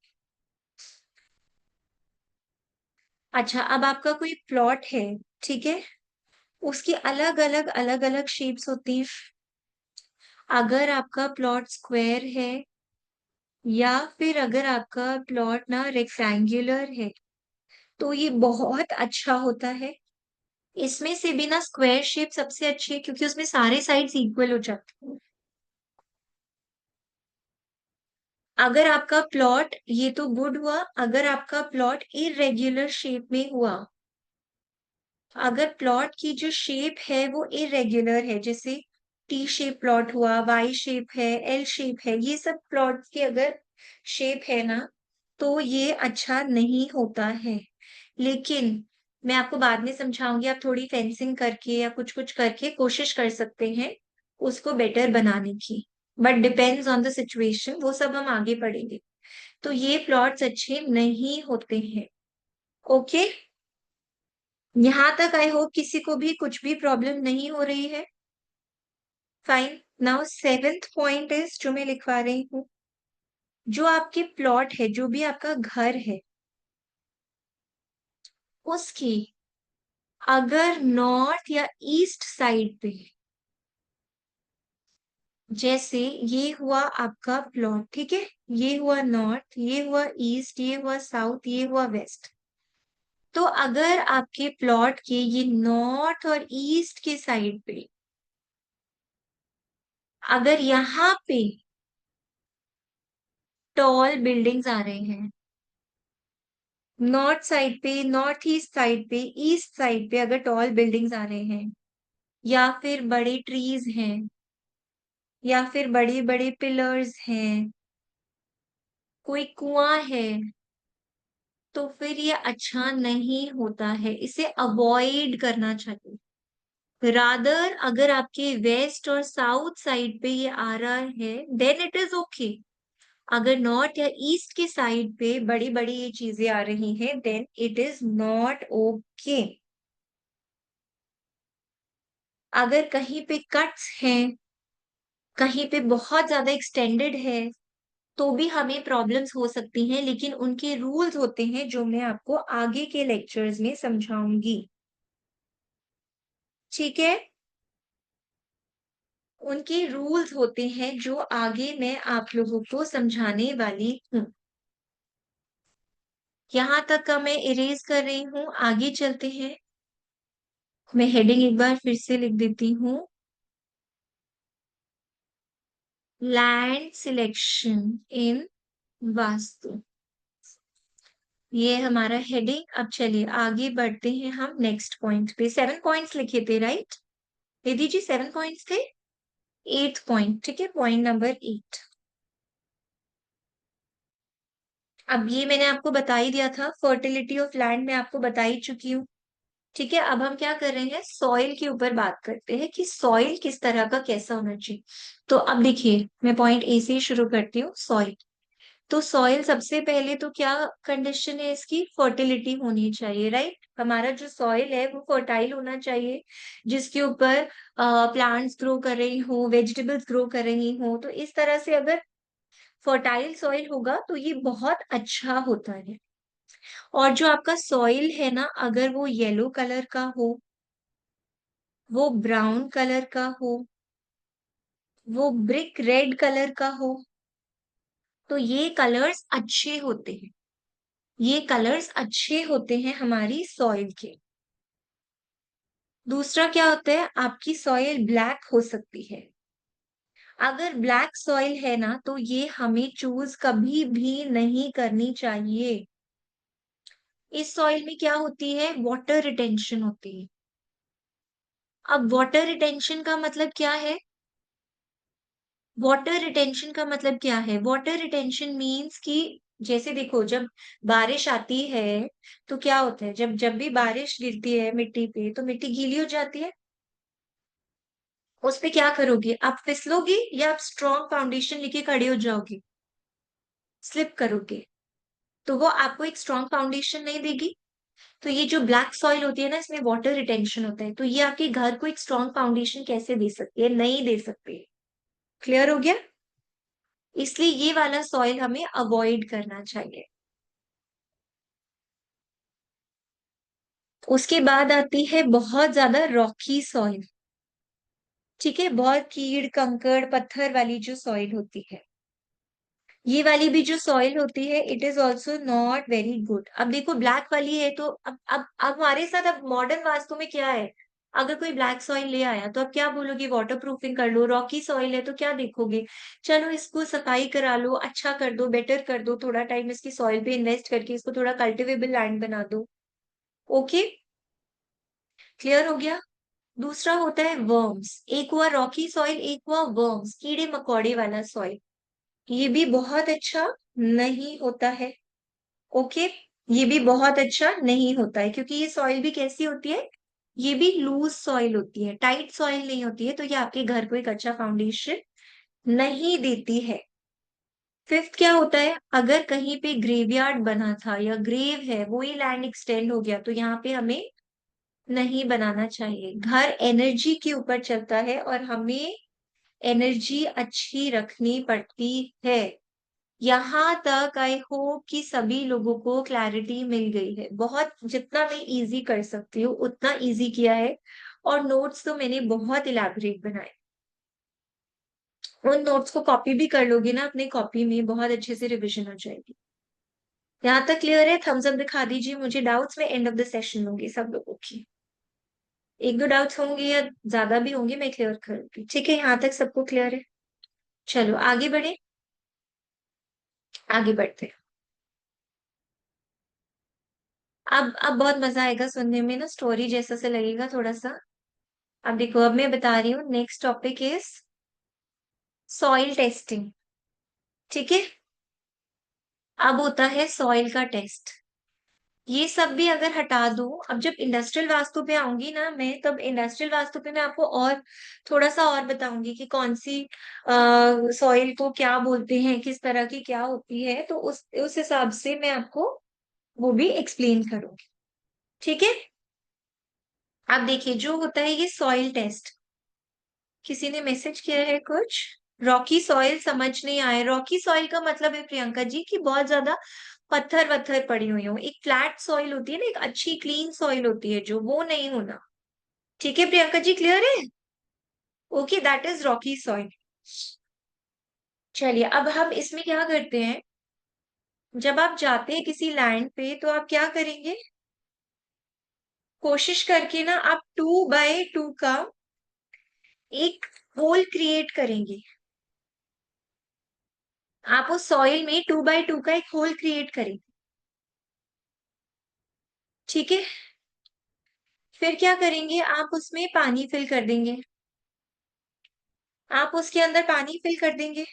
अच्छा, अब आपका कोई प्लॉट है, ठीक है, उसकी अलग अलग शेप्स होती हैं। अगर आपका प्लॉट स्क्वायर है, या फिर अगर आपका प्लॉट ना रेक्टेंगुलर है, तो ये बहुत अच्छा होता है। इसमें से भी ना स्क्वायर शेप सबसे अच्छी है, क्योंकि उसमें सारे साइड्स इक्वल हो जाते हैं। अगर आपका प्लॉट, ये तो गुड हुआ, अगर आपका प्लॉट इरेग्युलर शेप में हुआ, अगर प्लॉट की जो शेप है वो इरेग्युलर है, जैसे टी शेप प्लॉट हुआ, वाई शेप है, एल शेप है, ये सब प्लॉट की अगर शेप है ना, तो ये अच्छा नहीं होता है। लेकिन मैं आपको बाद में समझाऊंगी, आप थोड़ी फेंसिंग करके या कुछ कुछ करके कोशिश कर सकते हैं उसको बेटर बनाने की, but depends on the situation, वो सब हम आगे पढ़ेंगे। तो ये प्लॉट्स अच्छे नहीं होते हैं। ओके, यहां तक आई होप किसी को भी कुछ भी प्रॉब्लम नहीं हो रही है। Fine. Now seventh point is जो मैं लिखवा रही हूँ, जो आपके प्लॉट है, जो भी आपका घर है, उसकी अगर नॉर्थ या ईस्ट साइड पे, जैसे ये हुआ आपका प्लॉट, ठीक है, ये हुआ नॉर्थ, ये हुआ ईस्ट, ये हुआ साउथ, ये हुआ वेस्ट, तो अगर आपके प्लॉट के ये नॉर्थ और ईस्ट के साइड पे, अगर यहाँ पे टॉल बिल्डिंग्स आ रहे हैं, नॉर्थ साइड पे, नॉर्थ ईस्ट साइड पे, ईस्ट साइड पे अगर टॉल बिल्डिंग्स आ रहे हैं, या फिर बड़े ट्रीज हैं, या फिर बड़े बड़े पिलर्स हैं, कोई कुआं है, तो फिर ये अच्छा नहीं होता है, इसे अवॉइड करना चाहिए। रादर अगर आपके वेस्ट और साउथ साइड पे ये आ रहा है, देन इट इज ओके। अगर नॉर्थ या ईस्ट के साइड पे बड़ी बड़ी ये चीजें आ रही हैं, then it is not okay. अगर कहीं पे कट्स हैं, कहीं पे बहुत ज्यादा एक्सटेंडेड है, तो भी हमें प्रॉब्लम्स हो सकती हैं, लेकिन उनके रूल्स होते हैं जो मैं आपको आगे के लेक्चर्स में समझाऊंगी। ठीक है, उनके रूल्स होते हैं जो आगे मैं आप लोगों को समझाने वाली हूँ। यहां तक का मैं इरेज कर रही हूँ, आगे चलते हैं। मैं हेडिंग एक बार फिर से लिख देती हूँ, लैंड सिलेक्शन इन वास्तु। ये हमारा हेडिंग। अब चलिए आगे बढ़ते हैं हम नेक्स्ट पॉइंट पे। 7 पॉइंट्स लिखे थे, राइट दीदी जी? 7 पॉइंट्स थे। 8th पॉइंट, ठीक है, पॉइंट नंबर 8। अब ये मैंने आपको बता ही दिया था, फर्टिलिटी ऑफ लैंड मैं आपको बता ही चुकी हूँ। ठीक है, अब हम क्या कर रहे हैं, सॉइल के ऊपर बात करते हैं कि सॉइल किस तरह का कैसा होना चाहिए। तो अब देखिए, मैं पॉइंट ए से ही शुरू करती हूँ, सॉइल। तो सॉइल सबसे पहले तो क्या कंडीशन है इसकी, फर्टिलिटी होनी चाहिए, राइट। हमारा जो सॉइल है वो फर्टाइल होना चाहिए, जिसके ऊपर प्लांट्स ग्रो कर रही हो, वेजिटेबल्स ग्रो कर रही हो। तो इस तरह से अगर फर्टाइल सॉइल होगा तो ये बहुत अच्छा होता है। और जो आपका सॉइल है ना, अगर वो येलो कलर का हो, वो ब्राउन कलर का हो, वो ब्रिक रेड कलर का हो, तो ये कलर्स अच्छे होते हैं। ये कलर्स अच्छे होते हैं हमारी सॉइल के। दूसरा क्या होता है, आपकी सॉइल ब्लैक हो सकती है। अगर ब्लैक सॉइल है ना, तो ये हमें चूज कभी भी नहीं करनी चाहिए। इस सॉइल में क्या होती है, वाटर रिटेंशन होती है। अब वाटर रिटेंशन का मतलब क्या है, वाटर रिटेंशन का मतलब क्या है, वाटर रिटेंशन मीन्स कि जैसे देखो, जब बारिश आती है तो क्या होता है, जब जब भी बारिश गिरती है मिट्टी पे, तो मिट्टी गीली हो जाती है। उस पे क्या करोगे, आप फिसलोगे या आप स्ट्रॉन्ग फाउंडेशन लेके खड़े हो जाओगे? स्लिप करोगे, तो वो आपको एक स्ट्रॉन्ग फाउंडेशन नहीं देगी। तो ये जो ब्लैक सॉइल होती है ना, इसमें वाटर रिटेंशन होता है, तो ये आपके घर को एक स्ट्रॉन्ग फाउंडेशन कैसे दे सकती है, नहीं दे सकती। क्लियर हो गया? इसलिए ये वाला सॉइल हमें अवॉइड करना चाहिए। उसके बाद आती है बहुत ज्यादा रॉकी सॉइल। ठीक है, बहुत कीड़ कंकड़ पत्थर वाली जो सॉइल होती है, ये वाली भी जो सॉइल होती है, it is also not very good. अब देखो, ब्लैक वाली है तो अब हमारे साथ अब मॉडर्न वास्तु में क्या है, अगर कोई ब्लैक सॉइल ले आया तो अब क्या बोलोगे, वाटर प्रूफिंग कर लो। रॉकी सॉइल है तो क्या देखोगे, चलो इसको सफाई करा लो, अच्छा कर दो, बेटर कर दो, थोड़ा टाइम इसकी सॉइल पे इन्वेस्ट करके इसको थोड़ा कल्टिवेबल लैंड बना दो। ओके, क्लियर हो गया? दूसरा होता है वर्म्स। एक हुआ रॉकी सॉइल, एक हुआ वर्म्स, कीड़े मकोड़े वाला सॉइल। ये भी बहुत अच्छा नहीं होता है। ओके, ये भी बहुत अच्छा नहीं होता है, क्योंकि ये सॉइल भी कैसी होती है, ये भी लूज सॉइल होती है, टाइट सॉइल नहीं होती है, तो ये आपके घर को एक अच्छा फाउंडेशन नहीं देती है। फिफ्थ क्या होता है, अगर कहीं पे ग्रेवयार्ड बना था या ग्रेव है, वो ही लैंड एक्सटेंड हो गया, तो यहाँ पे हमें नहीं बनाना चाहिए। घर एनर्जी के ऊपर चलता है और हमें एनर्जी अच्छी रखनी पड़ती है। यहाँ तक आई होप कि सभी लोगों को क्लैरिटी मिल गई है। बहुत जितना मैं इजी कर सकती हूँ उतना इजी किया है, और नोट्स तो मैंने बहुत इलैबोरेट बनाए। उन नोट्स को कॉपी भी कर लोगे ना अपनी कॉपी में, बहुत अच्छे से रिविजन हो जाएगी। यहाँ तक क्लियर है? थम्स अप दिखा दीजिए मुझे, डाउट्स में एंड ऑफ द सेशन होंगे सब लोगों की। एक दो डाउट्स होंगे या ज्यादा भी होंगे, मैं क्लियर करूंगी। ठीक है, यहाँ तक सबको क्लियर है? चलो आगे बढ़े, आगे बढ़ते हैं। अब बहुत मजा आएगा सुनने में ना, स्टोरी जैसा से लगेगा थोड़ा सा। अब देखो, अब मैं बता रही हूँ, next topic is soil testing. ठीक है। अब होता है सॉइल का टेस्ट। ये सब भी अगर हटा दूं, अब जब इंडस्ट्रियल वास्तु पे आऊंगी ना मैं, तब इंडस्ट्रियल वास्तु पे मैं आपको और थोड़ा सा और बताऊंगी कि कौन सी सॉइल को क्या बोलते हैं, किस तरह की क्या होती है, तो उस हिसाब से मैं आपको वो भी एक्सप्लेन करूंगी। ठीक है। अब देखिए, जो होता है ये सॉइल टेस्ट। किसी ने मैसेज किया है कुछ, रॉकी सॉइल समझ नहीं आए। रॉकी सॉइल का मतलब है प्रियंका जी कि बहुत ज्यादा पत्थर वत्थर पड़ी हुई हो। एक फ्लैट सॉइल होती है ना, एक अच्छी क्लीन सॉइल होती है जो, वो नहीं होना। ठीक है प्रियंका जी, क्लियर है? Okay, that is Rocky soil. चलिए, अब हम इसमें क्या करते हैं, जब आप जाते हैं किसी लैंड पे तो आप क्या करेंगे, कोशिश करके ना आप 2x2 का एक होल क्रिएट करेंगे। आप उस सॉइल में 2x2 का एक होल क्रिएट करेंगे। ठीक है। फिर क्या करेंगे, आप उसमें पानी फिल कर देंगे। आप उसके अंदर पानी फिल कर देंगे।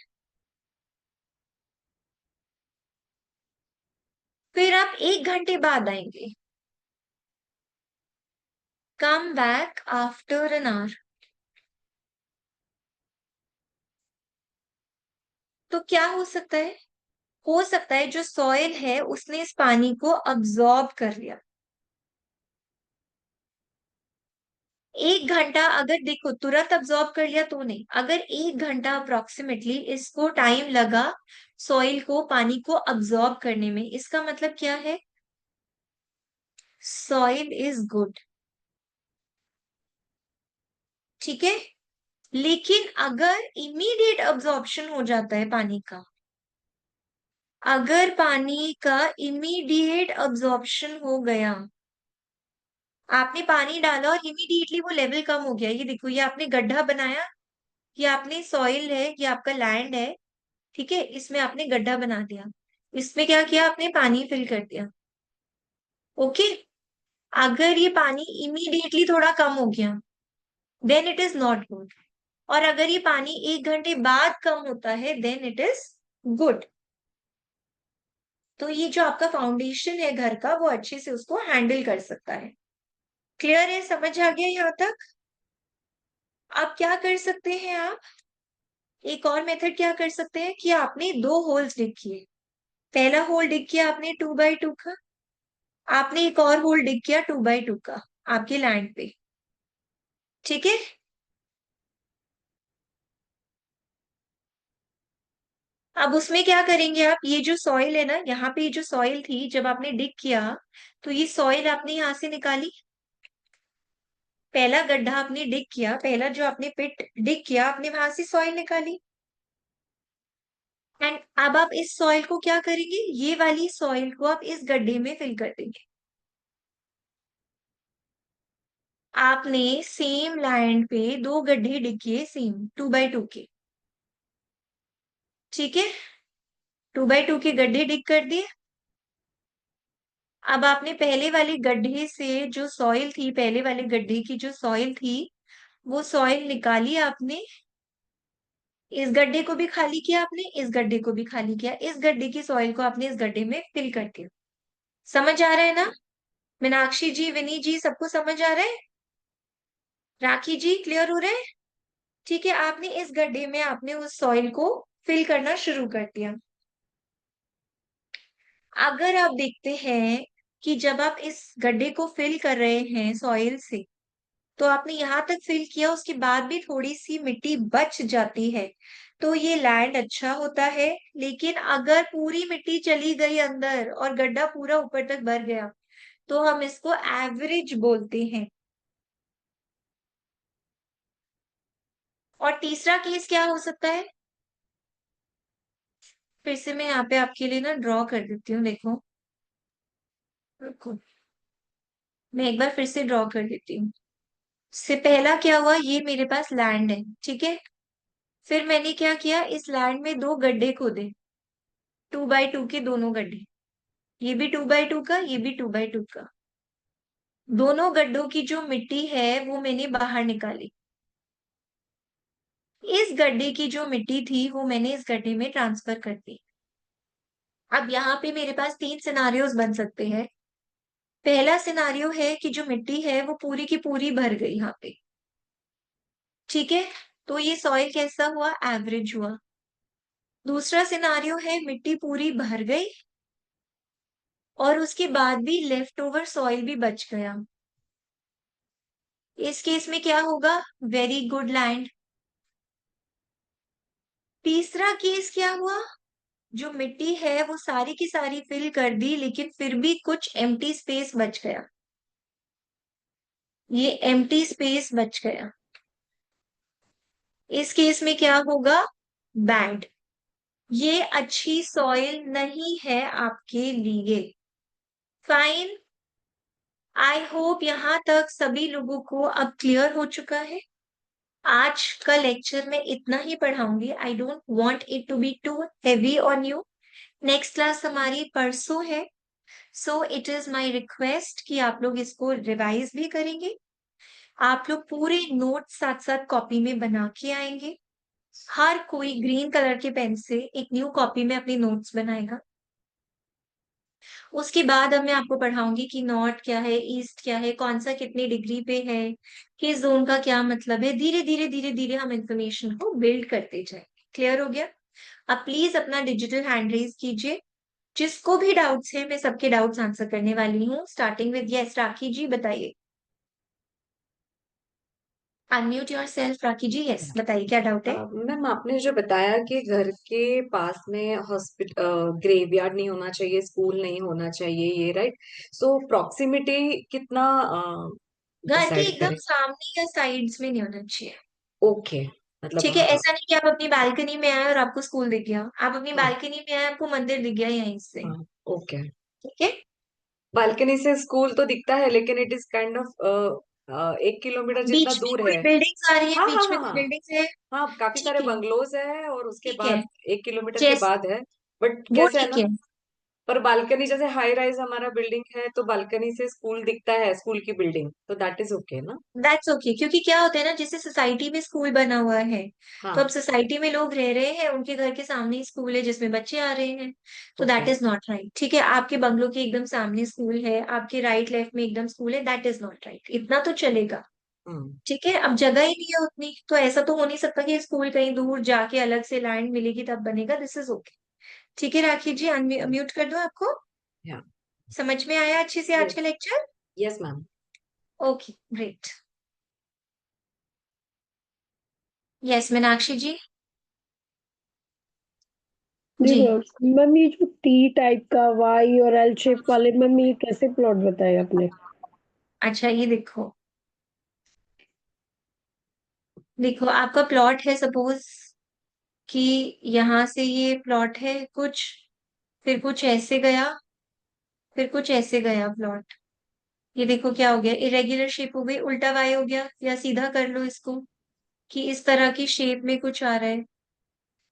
फिर आप 1 घंटे बाद आएंगे। Come back after an hour. तो क्या हो सकता है जो सॉइल है उसने इस पानी को अब्जॉर्ब कर लिया। 1 घंटा, अगर देखो तुरंत अब्जॉर्ब कर लिया तो नहीं, अगर 1 घंटा अप्रोक्सीमेटली इसको टाइम लगा सॉइल को पानी को अब्जॉर्ब करने में, इसका मतलब क्या है, सॉइल इज गुड। ठीक है। लेकिन अगर इमीडिएट अब्जॉर्प्शन हो जाता है पानी का, अगर पानी का इमीडिएट अब्जॉर्प्शन हो गया, आपने पानी डाला और इमीडिएटली वो लेवल कम हो गया, ये देखो, ये आपने गड्ढा बनाया, ये आपने सॉइल है, ये आपका लैंड है। ठीक है, इसमें आपने गड्ढा बना दिया, इसमें क्या किया आपने, पानी फिल कर दिया। ओके। अगर ये पानी इमीडिएटली थोड़ा कम हो गया, then it is not good. और अगर ये पानी 1 घंटे बाद कम होता है, देन इट इज गुड। तो ये जो आपका फाउंडेशन है घर का, वो अच्छे से उसको हैंडल कर सकता है। क्लियर है, समझ आ गया यहाँ तक? आप क्या कर सकते हैं, आप एक और मेथड क्या कर सकते हैं कि आपने 2 होल्स डिग किए। पहला होल डिग किया आपने 2x2 का, आपने एक और होल डिग किया 2x2 का आपके लैंड पे। ठीक है। अब उसमें क्या करेंगे आप, ये जो सॉइल है ना, यहाँ पे ये जो सॉइल थी जब आपने डिग किया, तो ये सॉइल आपने यहाँ से निकाली। पहला गड्ढा आपने डिग किया, पहला जो आपने पिट डिग किया, आपने वहां से सॉइल निकाली। एंड अब आप इस सॉइल को क्या करेंगे, ये वाली सॉइल को आप इस गड्ढे में फिल कर देंगे। आपने सेम लैंड पे 2 गड्ढे डिग किए, सेम 2x2 के। ठीक है। 2x2 के गड्ढे डिग कर दिए। अब आपने पहले वाले गड्ढे से जो सॉइल थी, पहले वाले गड्ढे की जो सॉइल थी, वो सॉइल निकाली आपने। इस गड्ढे को भी खाली किया आपने, इस गड्ढे को भी खाली किया, इस गड्ढे की सॉइल को आपने इस गड्ढे में फिल कर दिया। समझ आ रहा है ना? मीनाक्षी जी, विनी जी, सबको समझ आ रहा है? राखी जी, क्लियर हो रहा है? ठीक है, आपने इस गड्ढे में आपने उस सॉइल को फिल करना शुरू कर दिया। अगर आप देखते हैं कि जब आप इस गड्ढे को फिल कर रहे हैं सॉइल से, तो आपने यहां तक फिल किया, उसके बाद भी थोड़ी सी मिट्टी बच जाती है, तो ये लैंड अच्छा होता है। लेकिन अगर पूरी मिट्टी चली गई अंदर और गड्ढा पूरा ऊपर तक भर गया, तो हम इसको एवरेज बोलते हैं। और तीसरा केस क्या हो सकता है, फिर से मैं यहाँ पे आपके लिए ना ड्रॉ कर देती हूँ, देखो, रुको, मैं एक बार फिर से ड्रॉ कर देती हूँ। से पहला क्या हुआ, ये मेरे पास लैंड है, ठीक है। फिर मैंने क्या किया, इस लैंड में 2 गड्ढे खोदे, 2x2 के दोनों गड्ढे। ये भी 2x2 का, ये भी 2x2 का। दोनों गड्ढों की जो मिट्टी है वो मैंने बाहर निकाली। इस गड्ढे की जो मिट्टी थी वो मैंने इस गड्ढे में ट्रांसफर कर दी। अब यहाँ पे मेरे पास 3 सिनारियोज बन सकते हैं। पहला सिनारियो है कि जो मिट्टी है वो पूरी की पूरी भर गई यहाँ पे। ठीक है, तो ये सॉइल कैसा हुआ, एवरेज हुआ। दूसरा सिनारियो है मिट्टी पूरी भर गई और उसके बाद भी लेफ्ट ओवर सॉइल भी बच गया। इस केस में क्या होगा, वेरी गुड लैंड। तीसरा केस क्या हुआ, जो मिट्टी है वो सारी की सारी फिल कर दी लेकिन फिर भी कुछ एम्प्टी स्पेस बच गया। ये एम्प्टी स्पेस बच गया। इस केस में क्या होगा, बैड। ये अच्छी सॉइल नहीं है आपके लिए। फाइन। आई होप यहाँ तक सभी लोगों को अब क्लियर हो चुका है। आज का लेक्चर मैं इतना ही पढ़ाऊंगी। I don't want it to be too heavy on you. Next class हमारी परसों है। So it is my request कि आप लोग इसको रिवाइज भी करेंगे। आप लोग पूरे नोट साथ साथ कॉपी में बना के आएंगे। हर कोई ग्रीन कलर के पेन से एक न्यू कॉपी में अपने नोट्स बनाएगा। उसके बाद अब मैं आपको पढ़ाऊंगी कि नॉर्थ क्या है, ईस्ट क्या है, कौन सा कितनी डिग्री पे है, किस जोन का क्या मतलब है। धीरे धीरे धीरे धीरे हम इंफॉर्मेशन को बिल्ड करते जाएंगे। क्लियर हो गया। अब प्लीज अपना डिजिटल हैंड रेज कीजिए। जिसको भी डाउट्स है मैं सबके डाउट्स आंसर करने वाली हूँ। Starting with yes, Rakhi ji बताइए। Unmute yourself Rakhi ji. Yes बताइए, क्या डाउट है। मैम आपने जो बताया कि घर के पास में हॉस्पिटल ग्रेवयार्ड नहीं होना चाहिए, स्कूल नहीं होना चाहिए, ये राइट? सो प्रॉक्सिमिटी कितना घर के डिसाइड एकदम करें? सामने या साइड्स में नहीं होना चाहिए। ओके, मतलब ठीक है, ऐसा नहीं कि आप अपनी बालकनी में आए और आपको स्कूल दिख गया, आप अपनी हाँ बालकनी में आए आपको मंदिर दिख गया यहीं से। हाँ, ओके। ठीक है। बालकनी से स्कूल तो दिखता है लेकिन it is kind of 1 kilometre जितना बीच में दूर कोई है। बिल्डिंग्स आ रही है, हाँ हाँ बीच में हाँ कोई हाँ बिल्डिंग्स है। हाँ, काफी सारे ठीक है। बंगलोज है और उसके ठीक है। बाद 1 किलोमीटर के जैस बाद है। बट वो कैसे है ठीक ना, है। पर बालकनी जैसे हाई राइज हमारा बिल्डिंग है तो बालकनी से स्कूल दिखता है, स्कूल की बिल्डिंग, तो दैट इज ओके ना? दैट्स ओके क्योंकि क्या होता है ना, जैसे सोसाइटी में स्कूल बना हुआ है तो अब हाँ, सोसाइटी में लोग रह रहे हैं, उनके घर के सामने ही स्कूल है जिसमें बच्चे आ रहे हैं। तो okay. That is not right. ठीक है, आपके बंगलों के एकदम सामने स्कूल है, आपके राइट लेफ्ट में एकदम स्कूल है, दैट इज नॉट राइट। इतना तो चलेगा। हम्म। ठीक है, अब जगह ही नहीं है उतनी तो ऐसा तो हो नहीं सकता कि स्कूल कहीं दूर जाके अलग से लैंड मिलेगी तब बनेगा। This is okay. ठीक है राखी जी, अनम्यूट कर दो आपको। या, समझ में आया अच्छे से आज यस, का lecture. Yes ma'am. Okay great. Yes Meenakshi ji. जी जी। मैम। मैम ये जो टी टाइप का वाई और एल शेप वाले, मैम ये कैसे प्लॉट बताए आपने? अच्छा ये देखो, देखो आपका प्लॉट है सपोज कि यहाँ से ये प्लॉट है कुछ, फिर कुछ ऐसे गया, फिर कुछ ऐसे गया प्लॉट। ये देखो क्या हो गया, इरेग्युलर शेप हो गई, उल्टा वाई हो गया, या सीधा कर लो इसको कि इस तरह की शेप में कुछ आ रहा है।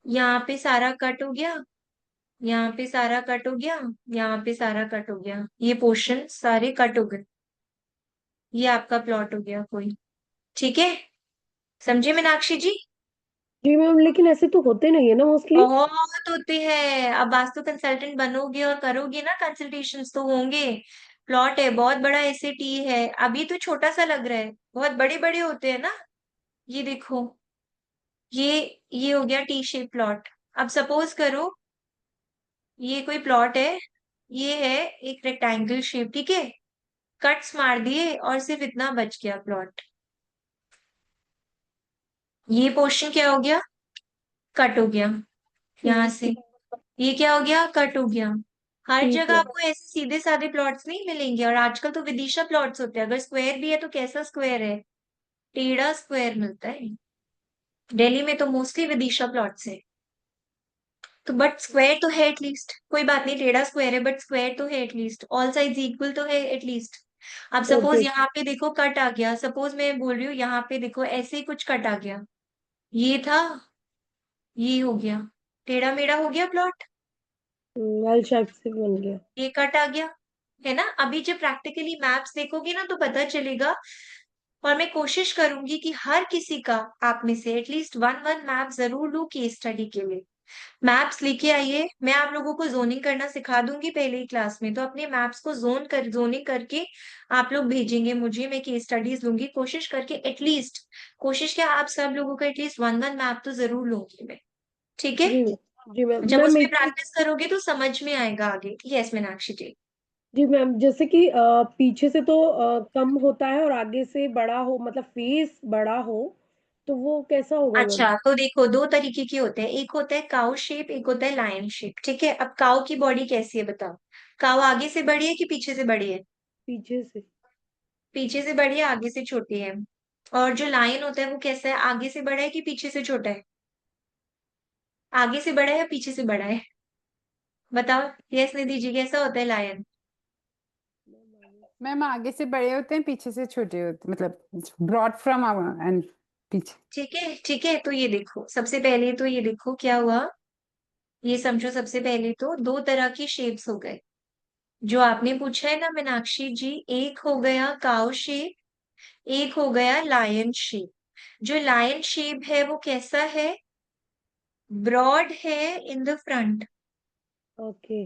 यहाँ पे सारा कट हो गया, यहाँ पे सारा कट हो गया, यहाँ पे सारा कट हो गया, ये पोर्शन सारे कट हो गए। ये आपका प्लॉट हो गया कोई। ठीक है, समझे मीनाक्षी जी। जी मैम, लेकिन ऐसे तो होते नहीं है ना मोस्टली। बहुत होते हैं, अब वास्तु कंसल्टेंट बनोगे और करोगे ना कंसल्टेशंस तो होंगे। प्लॉट है बहुत बड़ा, ऐसे टी है, अभी तो छोटा सा लग रहा है, बहुत बड़े बड़े होते हैं ना। ये देखो, ये ये हो गया टी शेप प्लॉट। अब सपोज करो ये कोई प्लॉट है, ये है एक रेक्टेंगल शेप। ठीक है, कट्स मार दिए और सिर्फ इतना बच गया प्लॉट। ये पोर्शन क्या हो गया, कट हो गया यहाँ ठीक से। है। ये क्या हो गया, कट हो गया। हर ठीक जगह है। आपको ऐसे सीधे साधे प्लॉट्स नहीं मिलेंगे, और आजकल तो विदिशा प्लॉट्स होते हैं। अगर स्क्वायर भी है तो कैसा स्क्वायर है, टेढ़ा स्क्वायर मिलता है। दिल्ली में तो मोस्टली विदिशा प्लॉट्स है। तो बट स्क्वायर तो है एटलीस्ट, कोई बात नहीं टेढ़ा स्क्वायर है बट स्क्वायर तो है एटलीस्ट, ऑल साइड्स इक्वल तो है एटलीस्ट। अब सपोज ओके। यहाँ पे देखो कट आ गया, सपोज मैं बोल रही हूँ यहाँ पे देखो ऐसे ही कुछ कट आ गया, ये था, ये हो गया, टेढ़ा मेढ़ा हो गया प्लॉट। एल शेप से बन गया। ये कट आ गया, है ना। अभी जब प्रैक्टिकली मैप्स देखोगे ना तो पता चलेगा। और मैं कोशिश करूंगी कि हर किसी का, आप में से एटलीस्ट वन वन मैप जरूर लूं केस स्टडी के लिए। मैप्स लेके आइए, मैं आप लोगों को जोनिंग करना सिखा दूंगी पहले ही क्लास में, तो अपने मैप्स को जोनिंग करके आप लोग भेजेंगे मुझे, मैं केस स्टडीज लूंगी। कोशिश करके एटलीस्ट, कोशिश क्या, आप सब लोगों का एटलीस्ट वन वन मैप तो जरूर लूंगी मैं, ठीक है। जी जी मैम। जब मैम उस पे एक चीज, प्रैक्टिस करोगे तो समझ में आएगा आगे। यस मीनाक्षी जी। जी मैम, जैसे कि पीछे से तो कम होता है और आगे से बड़ा हो, मतलब फेस बड़ा हो, तो वो कैसा होगा मैम? अच्छा तो देखो, दो तरीके के होते हैं, एक होता है काउ शेप, एक होता है लायन शेप, ठीक है। अब काउ की बॉडी कैसी है बताओ। काउ आगे से बड़ी है कि पीछे से बड़ी है? पीछे से। पीछे से बड़ी है, आगे से छोटी है। और जो लायन होता है वो कैसा है, आगे से बड़ा है कि पीछे से छोटा है? आगे से बड़ा है या पीछे से बड़ा है? बताओ। यस निधि जी, कैसा होता है लायन? मैम आगे से बड़े होते हैं, पीछे से छोटे होते, मतलब ब्रॉड फ्रॉम एंड पीछे। ठीक है ठीक है, तो ये देखो, सबसे पहले तो ये देखो क्या हुआ। ये समझो, सबसे पहले तो दो तरह की शेप्स हो गए जो आपने पूछा है ना मीनाक्षी जी। एक हो गया काउ शेप, एक हो गया लायन शेप। जो लायन शेप है वो कैसा है, ब्रॉड है in the front okay.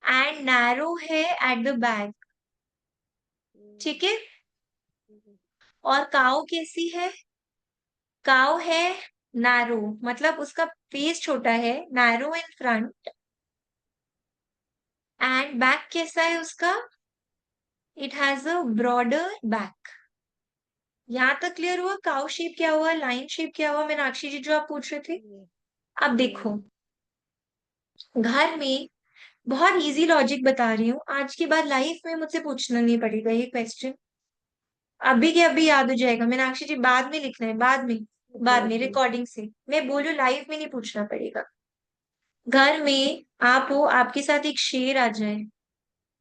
And narrow है एट द बैक, ठीक है। और काउ कैसी है, काउ है नैरो, मतलब उसका फेस छोटा है, narrow in front, and back कैसा है उसका, it has a broader back. यहाँ तक क्लियर हुआ? काउ शेप क्या हुआ, लाइन शेप क्या हुआ मीनाक्षी जी, जो आप पूछ रहे थे। अब जी देखो, घर में बहुत इजी लॉजिक बता रही हूँ, आज के बाद लाइफ में मुझसे पूछना नहीं पड़ेगा ये क्वेश्चन, अभी के अभी याद हो जाएगा मीनाक्षी जी। बाद में लिखना है, बाद में, ओके बाद में ओके। रिकॉर्डिंग से मैं बोलूँ, लाइफ में नहीं पूछना पड़ेगा। घर में आप हो, आपके साथ एक शेर आ जाए,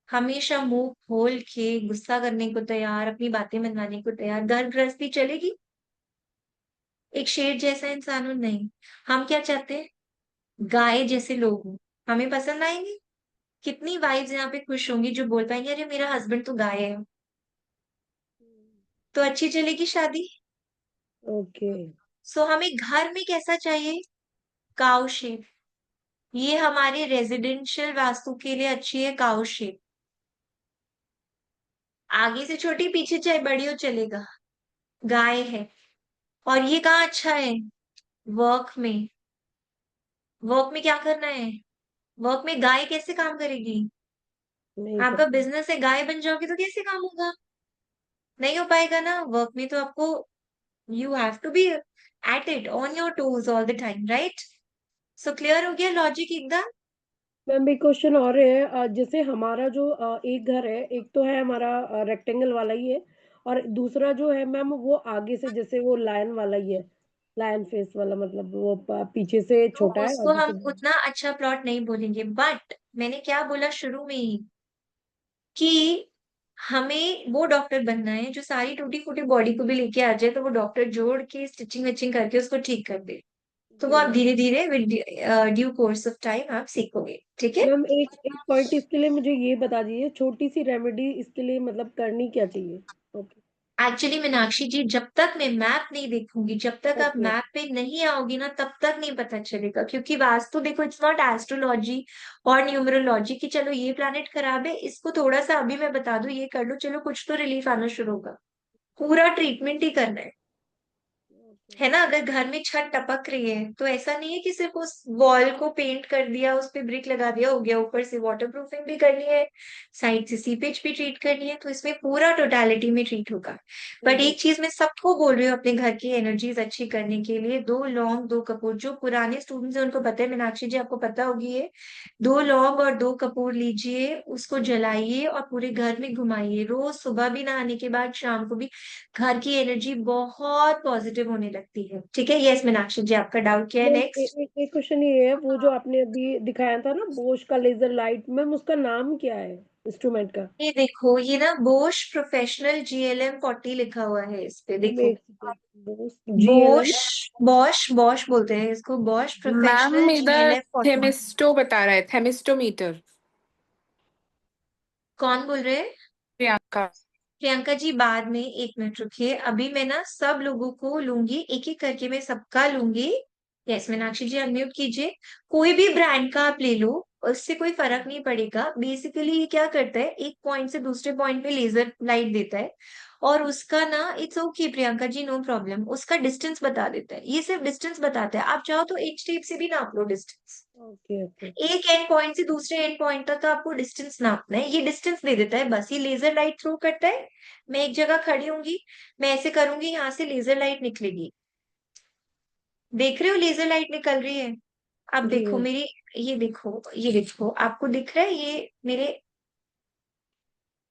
हमेशा मुंह खोल के गुस्सा करने को तैयार, अपनी बातें मनवाने को तैयार, घर गृहस्थी चलेगी? एक शेर जैसा इंसान हो नहीं। हम क्या चाहते हैं, गाय जैसे लोग हों, हमें पसंद आएंगे। कितनी वाइफ्स यहाँ पे खुश होंगी जो बोल पाएंगे अरे मेरा हस्बैंड तो गाय है, तो अच्छी चलेगी शादी। ओके। सो हमें घर में कैसा चाहिए, काउ शेप। ये हमारे रेजिडेंशियल वास्तु के लिए अच्छी है काउ शेप। आगे से छोटी, पीछे चाहे बड़ी हो चलेगा, गाय है। और ये कहाँ अच्छा है, वर्क में। वर्क में क्या करना है, वर्क में गाय कैसे काम करेगी? नहीं आपका पता। बिजनेस है, गाय बन जाओगे तो कैसे काम होगा? नहीं हो पाएगा ना। वर्क में तो आपको, you have to be at it on your toes all the time, right. So clear हो गया लॉजिक एकदम। मैम एक क्वेश्चन और है, जैसे हमारा जो एक घर है, एक तो है हमारा रेक्टेंगल वाला ही है, और दूसरा जो है मैम वो आगे से जैसे वो लायन वाला ही है, लायन फेस वाला, मतलब वो पीछे से तो छोटा है, उसको आगे से हम बड़ा है। उतना अच्छा प्लॉट नहीं बोलेंगे, बट मैंने क्या बोला शुरू में ही, कि हमें वो डॉक्टर बनना है जो सारी टूटी फूटी बॉडी को भी लेके आ जाए, तो वो डॉक्टर जोड़ के स्टिचिंग विचिंग करके उसको ठीक कर दे। तो वो जी आप मैम। धीरे धीरे with due course of time आप सीखोगे, ठीक है। मैम एक एक पॉइंट इसके लिए मुझे ये बता दीजिए, छोटी सी रेमेडी इसके लिए मतलब करनी क्या चाहिए? ओके एक्चुअली मीनाक्षी जी, जब तक मैं मैप नहीं देखूंगी, जब तक आप ओके। मैप पे नहीं आओगी ना, तब तक नहीं पता चलेगा। क्योंकि वास्तु देखो, इट्स नॉट एस्ट्रोलॉजी और न्यूमरोलॉजी कि चलो ये प्लैनेट खराब है, इसको थोड़ा सा अभी मैं बता दूं ये कर लो, चलो कुछ तो रिलीफ आना शुरू होगा। पूरा ट्रीटमेंट ही करना ओके। है ना। अगर घर में छत टपक रही है तो ऐसा नहीं है कि सिर्फ उस वॉल को पेंट कर दिया, उस पे ब्रिक लगा दिया, हो गया। ऊपर से वाटर प्रूफिंग भी करनी है, साइड से सीपेज भी ट्रीट करनी है, तो इसमें पूरा टोटालिटी में ट्रीट होगा। बट जी एक चीज मैं सबको बोल रही हूँ अपने घर की एनर्जीज अच्छी करने के लिए, दो लौंग दो कपूर, जो पुराने स्टूडेंट्स हैं उनको पता है, मीनाक्षी जी आपको पता होगी ये, दो लौंग और दो कपूर लीजिए, उसको जलाइए और पूरे घर में घुमाइए, रोज सुबह भी नहाने के बाद, शाम को भी। घर की एनर्जी बहुत पॉजिटिव होने लगती है, ठीक है। यस मीनाक्षी जी, आपका डाउट क्या है मैम, नेक्स्ट? एक क्वेश्चन ये है, वो जो आपने अभी दिखाया था ना बोश का लेजर लाइट, मैम उसका नाम क्या है? इंस्ट्रूमेंट का? ये देखो, ये ना बोश प्रोफेशनल GLM 40 लिखा हुआ है इस पे, मैम देखो। एक सेकेंड, GLM। बोश, बॉश बॉश बोलते हैं इसको, बॉश मैम प्रोफेशनल इधर GLM 40। थेमिस्टो बता रहा है, थेमिस्टोमीटर। कौन बोल रहे हैं? प्रियंका। प्रियंका जी, बाद में, 1 मिनट रुकिए, अभी मैं ना सब लोगों को लूंगी, एक एक करके मैं सबका लूंगी। यस, मीनाक्षी जी अनम्यूट कीजिए। कोई भी ब्रांड का आप ले लो, उससे कोई फर्क नहीं पड़ेगा। बेसिकली ये क्या करता है, एक पॉइंट से दूसरे पॉइंट पे लेजर लाइट देता है, और उसका ना, it's okay Priyanka ji, no problem, उसका डिस्टेंस बता देता है। ये सिर्फ डिस्टेंस बताता है, आप चाहो तो एच टेप से भी नाप लो डिस्टेंस। Okay okay. एक एंड पॉइंट से दूसरे एंड पॉइंट तक आपको डिस्टेंस नापना है, ये डिस्टेंस दे देता है बस। ये लेजर लाइट थ्रू करता है। मैं एक जगह खड़ी होंगी, मैं ऐसे करूंगी, यहाँ से लेजर लाइट निकलेगी। देख रहे हो लेजर लाइट निकल रही है? अब जी देखो मैम। मेरी, ये देखो, ये देखो, आपको दिख रहा है? ये मेरे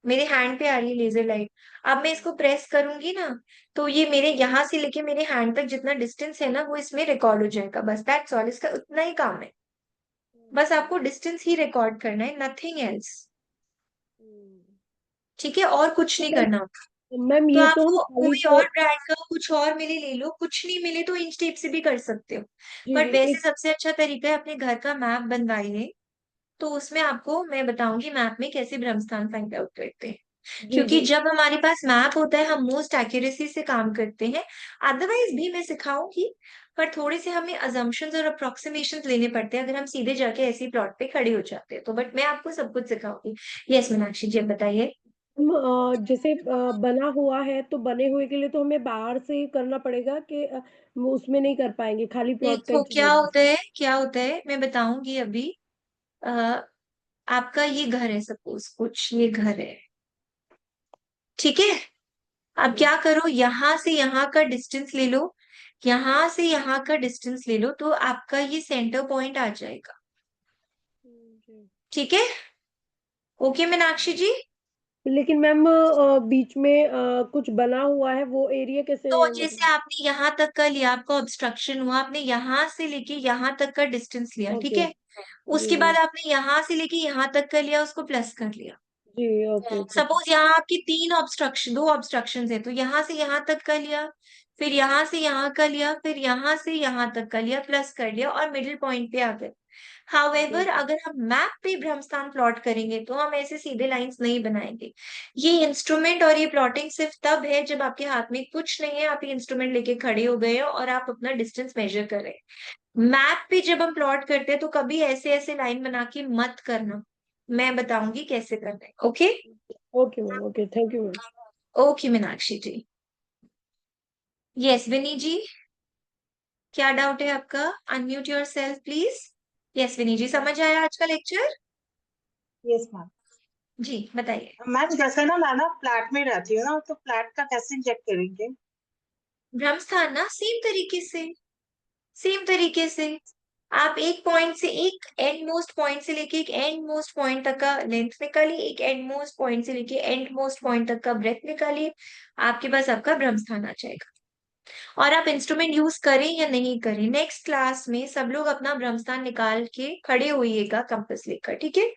मेरे हैंड पे आ रही है लेजर लाइट। अब मैं इसको प्रेस करूंगी ना, तो ये मेरे यहाँ से लेके मेरे हैंड तक जितना डिस्टेंस है ना, वो इसमें रिकॉर्ड हो जाएगा। बस दैट्स ऑल, इसका उतना ही काम है। बस आपको डिस्टेंस ही रिकॉर्ड करना है, नथिंग एल्स। ठीक है, और कुछ तो नहीं करना। मैम तो ये तो हम आपको खाली कोई तो। और ब्रांड का कुछ और मिले ले लो, कुछ नहीं मिले तो इंच टेप से भी कर सकते हो। जी बट जी वैसे एक। सबसे अच्छा तरीका है अपने घर का मैप बनवाइए। तो उसमें आपको मैं बताऊंगी मैप में कैसे ब्रह्म स्थान फाइंड आउट करते हैं। जी क्योंकि जी। जब हमारे पास मैप होता है, हम मोस्ट एक्यूरेसी से काम करते हैं। अदरवाइज भी मैं सिखाऊंगी, पर थोड़े से हमें अजम्पशंस और अप्रोक्सीमेशन लेने पड़ते हैं अगर हम सीधे जाके ऐसी प्लॉट पे खड़े हो जाते हैं तो। बट मैं आपको सब कुछ सिखाऊंगी। यस मीनाक्षी जी, अब बताइए। जैसे बना हुआ है तो बने हुए के लिए तो हमें बाहर से ही करना पड़ेगा कि वो उसमें नहीं कर पाएंगे, खाली प्लॉट का देखो ही क्या चाहिए? होता है, क्या होता है, मैं बताऊंगी अभी। आ, आपका ये घर है, सपोज कुछ ये घर है, ठीक है? अब जी क्या करो, यहाँ से यहाँ का डिस्टेंस ले लो, यहाँ से यहाँ का डिस्टेंस ले लो, तो आपका ये सेंटर पॉइंट आ जाएगा। जी। ठीक है? ओके मीनाक्षी जी। लेकिन मैम बीच में कुछ बना हुआ है, वो एरिया कैसे तो जैसे मतलब? आपने यहाँ तक का लिया, आपका ऑब्स्ट्रक्शन हुआ, आपने यहाँ से लेके यहाँ तक का डिस्टेंस लिया, ठीक ओके। है? जी उसके जी। बाद आपने यहाँ से लेके यहाँ तक का लिया, उसको प्लस कर लिया। जी ओके ओके। सपोज यहाँ आपकी दो ऑब्स्ट्रक्शन है, तो यहाँ से यहाँ तक का लिया, फिर यहाँ से यहाँ का लिया, फिर यहाँ से यहाँ तक का लिया, प्लस कर लिया, और मिडिल पॉइंट पे आ गए। Okay however okay. अगर हम मैप पे ब्रह्मस्थान प्लॉट करेंगे तो हम ऐसे सीधे लाइंस नहीं बनाएंगे। ये इंस्ट्रूमेंट और ये प्लॉटिंग सिर्फ तब है जब आपके हाथ में कुछ नहीं है, आप ये इंस्ट्रूमेंट लेके खड़े हो गए हो और आप अपना डिस्टेंस मेजर कर रहे हैं। मैप पे जब हम प्लॉट करते हैं तो कभी ऐसे ऐसे लाइन बना के मत करना। मैं बताऊंगी कैसे करना है। Okay? Okay ma'am, okay, thank you ma'am. Okay Meenakshi ji. Yes Vinny ji, क्या डाउट है आपका? Unmute yourself please. Yes Vinny ji, समझ आया आज का लेक्चर? Yes ma'am. जी बताइए। मैम जैसे ना मैं ना फ्लैट में रहती हूँ ना, तो फ्लैट का कैसे चेक करेंगे? ब्रह्मस्थान ना सेम तरीके से आप एक पॉइंट से, एक एंड मोस्ट पॉइंट से लेके एक एंड मोस्ट पॉइंट तक का लेंथ निकालिए, एक एंड मोस्ट पॉइंट से लेके एंड मोस्ट पॉइंट तक का ब्रेथ निकालिए, आपके पास आपका ब्रह्मस्थान आ जाएगा। और आप इंस्ट्रूमेंट यूज करें या नहीं करें, नेक्स्ट क्लास में सब लोग अपना ब्रह्मस्थान निकाल के खड़े होइएगा कंपास लेकर, ठीक है?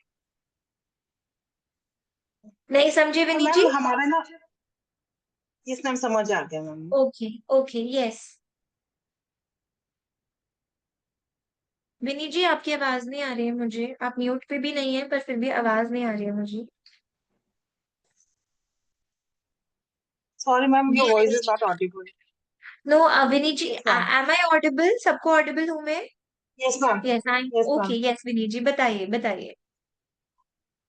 नहीं समझे और विनी मैम जी? हमारे ना, यस मैम समझ आ गया मैम। Okay okay yes. Vinny ji आपकी आवाज नहीं आ रही है मुझे, आप म्यूट पे भी नहीं है पर फिर भी आवाज नहीं आ रही है मुझे। Sorry ma'am, your voice is not audible. No Vinny ji, yes ma'am. Am I audible? सबको ऑडिबल हूँ मैं? Yes ma'am. Yes I. Yes okay ma'am. Yes Vinny ji, बताइए बताइए।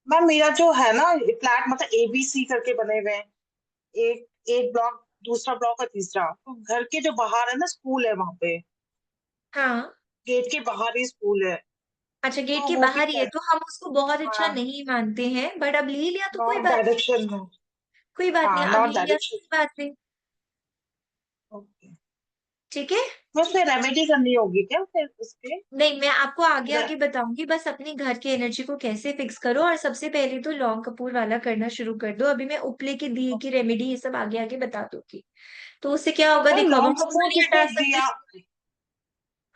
मैम मेरा जो है ना फ्लैट, मतलब ABC करके बने हुए हैं। एक एक ब्लॉक, दूसरा ब्लॉक और तीसरा। तो घर के जो बाहर है ना, स्कूल है वहां पे। हाँ, गेट के बाहर ही स्कूल है। अच्छा गेट तो के वो भी बाहर ही है तो हम उसको बहुत अच्छा हाँ, नहीं मानते हैं, बट अब ले लिया तो कोई नॉर्थ बात नहीं। डायरेक्शन में। कोई बात नहीं, हाँ, अब नॉर्थ ले लिया तो डायरेक्शन। कोई बात नहीं। ओके। ठीक है? तो उसमें रेमेडी करनी होगी क्या फिर उसके? नहीं, मैं आपको आगे रे- आगे बताऊंगी, बस अपने घर की एनर्जी को कैसे फिक्स करो। और सबसे पहले तो लौंग कपूर वाला करना शुरू कर दो। अभी मैं उपले के दिए की रेमेडी ये सब आगे आगे बता दूंगी। तो उससे क्या होगा मैम देखो, अब हम लॉन्ग धुआं कपूर नहीं किसने हटा सकते। दिया?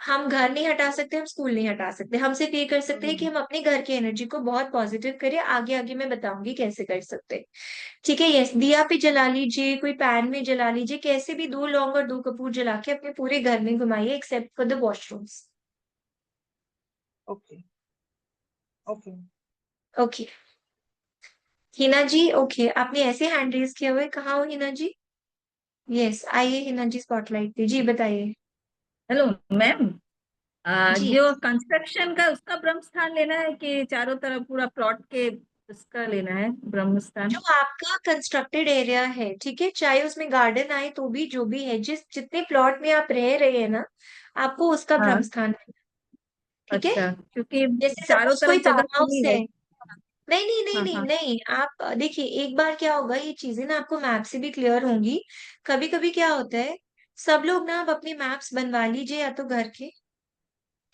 हम घर नहीं हटा सकते, हम स्कूल नहीं हटा सकते, हम सिर्फ ये कर सकते हैं कि हम अपने घर की एनर्जी को बहुत पॉजिटिव करें। आगे आगे मैं बताऊंगी कैसे कर सकते हैं। ठीक है, यस, दिया पे जला लीजिए, कोई पैन में जला लीजिए, कैसे भी 2 लौंग और 2 कपूर जला के अपने पूरे घर में घुमाइए except for the washrooms. Okay okay. Okay Hina ji, okay आपने ऐसे हैंड रेज किया हुआ है, कहाँ हो हिना जी? यस, आइए हिना जी स्पॉटलाइट पे, जी बताइए। Hello ma'am. जी, जो कंस्ट्रक्शन का उसका ब्रह्म स्थान लेना है कि चारों तरफ पूरा प्लॉट के उसका लेना है ब्रह्म स्थान? जो आपका कंस्ट्रक्टेड एरिया है, ठीक है, चाहे उसमें गार्डन आए तो भी, जो भी है, जितने प्लॉट में आप रह रहे हैं ना, आपको उसका भ्रम हाँ। स्थान है। ठीक है, अच्छा, क्योंकि जैसे चारों सपोज कोई तरफ जगह फार्म हाउस खुली है। है। नहीं नहीं नहीं हाँ नहीं हाँ। नहीं, आप देखिए, एक बार क्या होगा, ये चीजें ना आपको मैप से भी क्लियर होंगी। कभी कभी क्या होता है, सब लोग ना, आप अपने मैप्स बनवा लीजिए या तो घर के,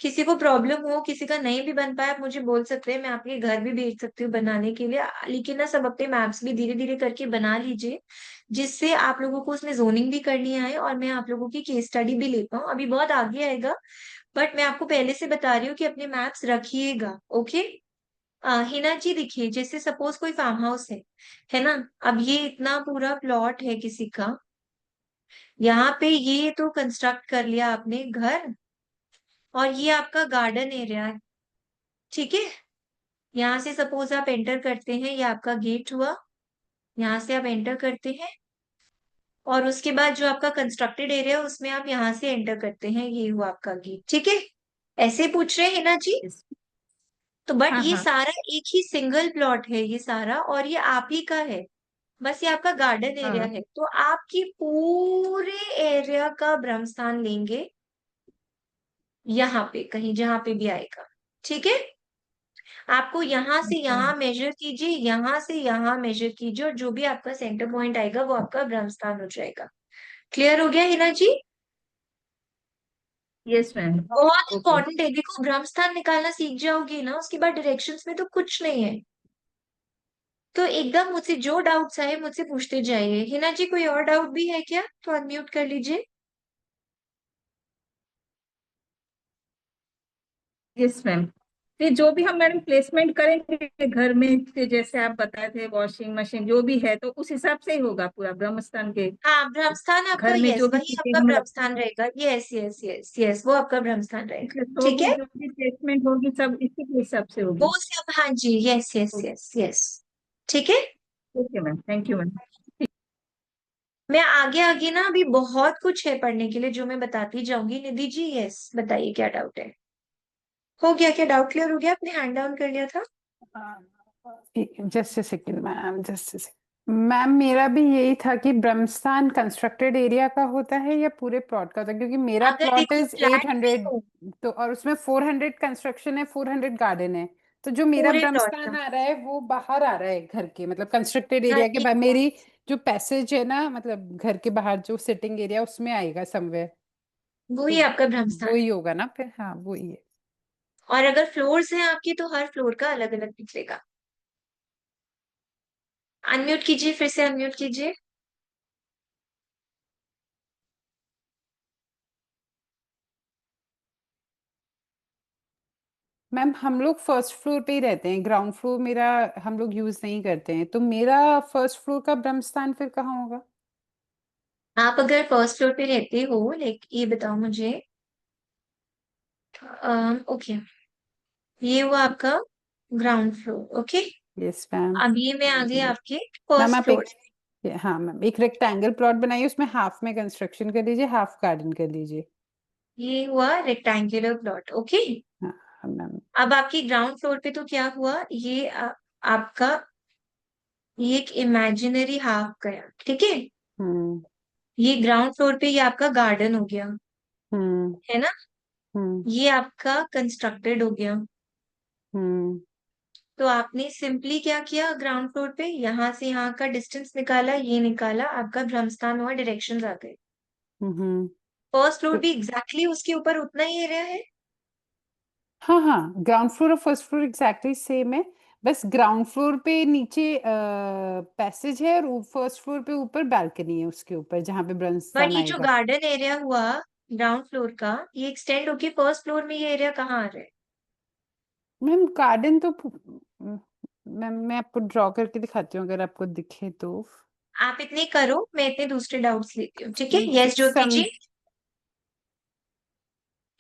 किसी को प्रॉब्लम हो, किसी का नहीं भी बन पाए, आप मुझे बोल सकते हैं, मैं आपके घर भी भेज सकती हूँ बनाने के लिए। लेकिन ना, सब अपने मैप्स भी धीरे धीरे करके बना लीजिए, जिससे आप लोगों को उसमें जोनिंग भी करनी आए और मैं आप लोगों की केस स्टडी भी ले पाऊँ। अभी बहुत आगे आएगा, बट मैं आपको पहले से बता रही हूँ कि अपने मैप्स रखिएगा। ओके, हिना जी देखिए, जैसे सपोज कोई फार्म हाउस है ना, अब ये इतना पूरा प्लॉट है किसी का, यहाँ पे ये तो कंस्ट्रक्ट कर लिया आपने घर, और ये आपका गार्डन एरिया है। ठीक है, यहाँ से सपोज आप एंटर करते हैं, ये आपका गेट हुआ, यहाँ से आप एंटर करते हैं, और उसके बाद जो आपका कंस्ट्रक्टेड एरिया उसमें आप यहाँ से एंटर करते हैं, ये हुआ आपका गेट। ठीक है, ऐसे पूछ रहे हैं ना जी? Yes. तो बट हाँ ये हाँ। सारा एक ही सिंगल प्लॉट है ये सारा, और ये आप ही का है, बस ये आपका गार्डन एरिया हाँ। है, तो आपकी पूरे एरिया का ब्रह्म स्थान लेंगे यहाँ पे कहीं, जहां पे भी आएगा। ठीक है, आपको यहाँ से अच्छा। यहाँ मेजर कीजिए, यहाँ से यहाँ मेजर कीजिए, और जो भी आपका सेंटर पॉइंट आएगा वो आपका ब्रह्म स्थान हो जाएगा। क्लियर हो गया हिना जी? Yes ma'am. बहुत ओके। इंपॉर्टेंट है, देखो ब्रह्म स्थान निकालना सीख जाओगे ना, उसके बाद डायरेक्शंस में तो कुछ नहीं है। तो एकदम मुझसे जो डाउट्स आए मुझसे पूछते जाइए। हिना जी, कोई और डाउट भी है क्या? तो अनम्यूट कर लीजिए। Yes ma'am. फिर जो भी हम मैडम प्लेसमेंट करेंगे घर में, फिर जैसे आप बताए थे वॉशिंग मशीन जो भी है, तो उस हिसाब से ही होगा पूरा ब्रह्म स्थान के हाँ, ब्रह्मस्थान आपका, घर में यस, जो भी वही आपका चीजें हम लगती ब्रह्मस्थान हैं। रहेगा। यस यस यस यस, वो आपका ब्रह्मस्थान रहेगा। इसलिए तो ठीक भी है, जो भी प्लेसमेंट होगी सब इसी के हिसाब से वो होगी। सब, हाँ जी, यस यस यस यस। ठीक है, okay ma'am, thank you ma'am. मैं आगे आगे ना, अभी बहुत कुछ है पढ़ने के लिए जो मैं बताती जाऊंगी। निधि जी, यस बताइए क्या डाउट है? हो गया क्या? डाउट क्लियर हो गया? आपने हैंड डाउन कर लिया था? Just second ma'am, just second ma'am, मेरा भी यही था कि ब्रह्मस्थान कंस्ट्रक्टेड एरिया का होता है या पूरे प्लॉट का होता है, क्योंकि मेरा अगर प्लॉट देखो इज फ्लैट में 800, हो, तो और उसमें 400 कंस्ट्रक्शन है, 400 गार्डन है, तो जो मेरा पूरे प्लॉट ब्रह्मस्थान का, आ रहा है वो बाहर आ रहा है घर के, मतलब कंस्ट्रक्टेड घर एरिया के के बाद बाहर, मेरी जो पैसेज है ना, मतलब घर के बाहर जो सिटिंग एरिया उसमें आएगा समवेयर, तो वही आपका ब्रह्मस्थान वही है। होगा ना फिर, हाँ वही है। और अगर फ्लोर्स हैं आपकी, तो हर फ्लोर का अलग अलग निकलेगा। अनम्यूट कीजिए, फिर से अनम्यूट कीजिए। मैम हम लोग फर्स्ट फ्लोर पे ही रहते हैं, ग्राउंड फ्लोर मेरा हम लोग यूज नहीं करते हैं, तो मेरा फर्स्ट फ्लोर का ब्रह्मस्थान फिर कहाँ होगा? आप अगर फर्स्ट फ्लोर पे रहते हो, लाइक ये बताओ मुझे, ओके, ये हुआ आपका ground floor. Okay, yes ma'am. अब ये मैं आ गई आपके मैम फर्स्ट आप फ्लोर। एक, हाँ मैम, एक रेक्टेंगल प्लॉट बनाइए, उसमें हाफ में कंस्ट्रक्शन कर लीजिए, हाफ गार्डन कर लीजिए। ये हुआ रेक्टेंगुलर प्लॉट। ओके, हाँ मैम। अब आपकी ग्राउंड फ्लोर पे तो क्या हुआ, ये आपका, ये एक इमेजिनरी हाफ गया। ठीक है, हम्म ये ग्राउंड फ्लोर पे ये आपका गार्डन हो गया, हम्म है ना? हम्म ये आपका कंस्ट्रक्टेड हो गया। हम्म तो आपने सिंपली क्या किया, ग्राउंड फ्लोर पे यहाँ से यहाँ का डिस्टेंस निकाला, ये निकाला, आपका ब्रह्मस्थान हुआ, डायरेक्शंस आ गए। हम्म। फर्स्ट फ्लोर तो भी एग्जैक्टली उसके ऊपर उतना ही एरिया है। हाँ हाँ, ग्राउंड फ्लोर और फर्स्ट फ्लोर एग्जैक्टली सेम है, बस ग्राउंड फ्लोर पे नीचे पैसेज है और फर्स्ट फ्लोर पे ऊपर बालकनी है, उसके ऊपर जहाँ पे बट ब्रह्मस्थान ये जो आएगा। गार्डन एरिया हुआ, ग्राउंड फ्लोर का, ये एक्सटेंड होके फर्स्ट फ्लोर में ये एरिया कहाँ आ रहा है? मैम गार्डन तो मैम मैं आपको ड्रॉ करके दिखाती हूँ अगर आपको दिखे तो। आप इतने करो, मैं इतने दूसरे डाउट्स लेती हूँ, ठीक है? यस ज्योति सम जी,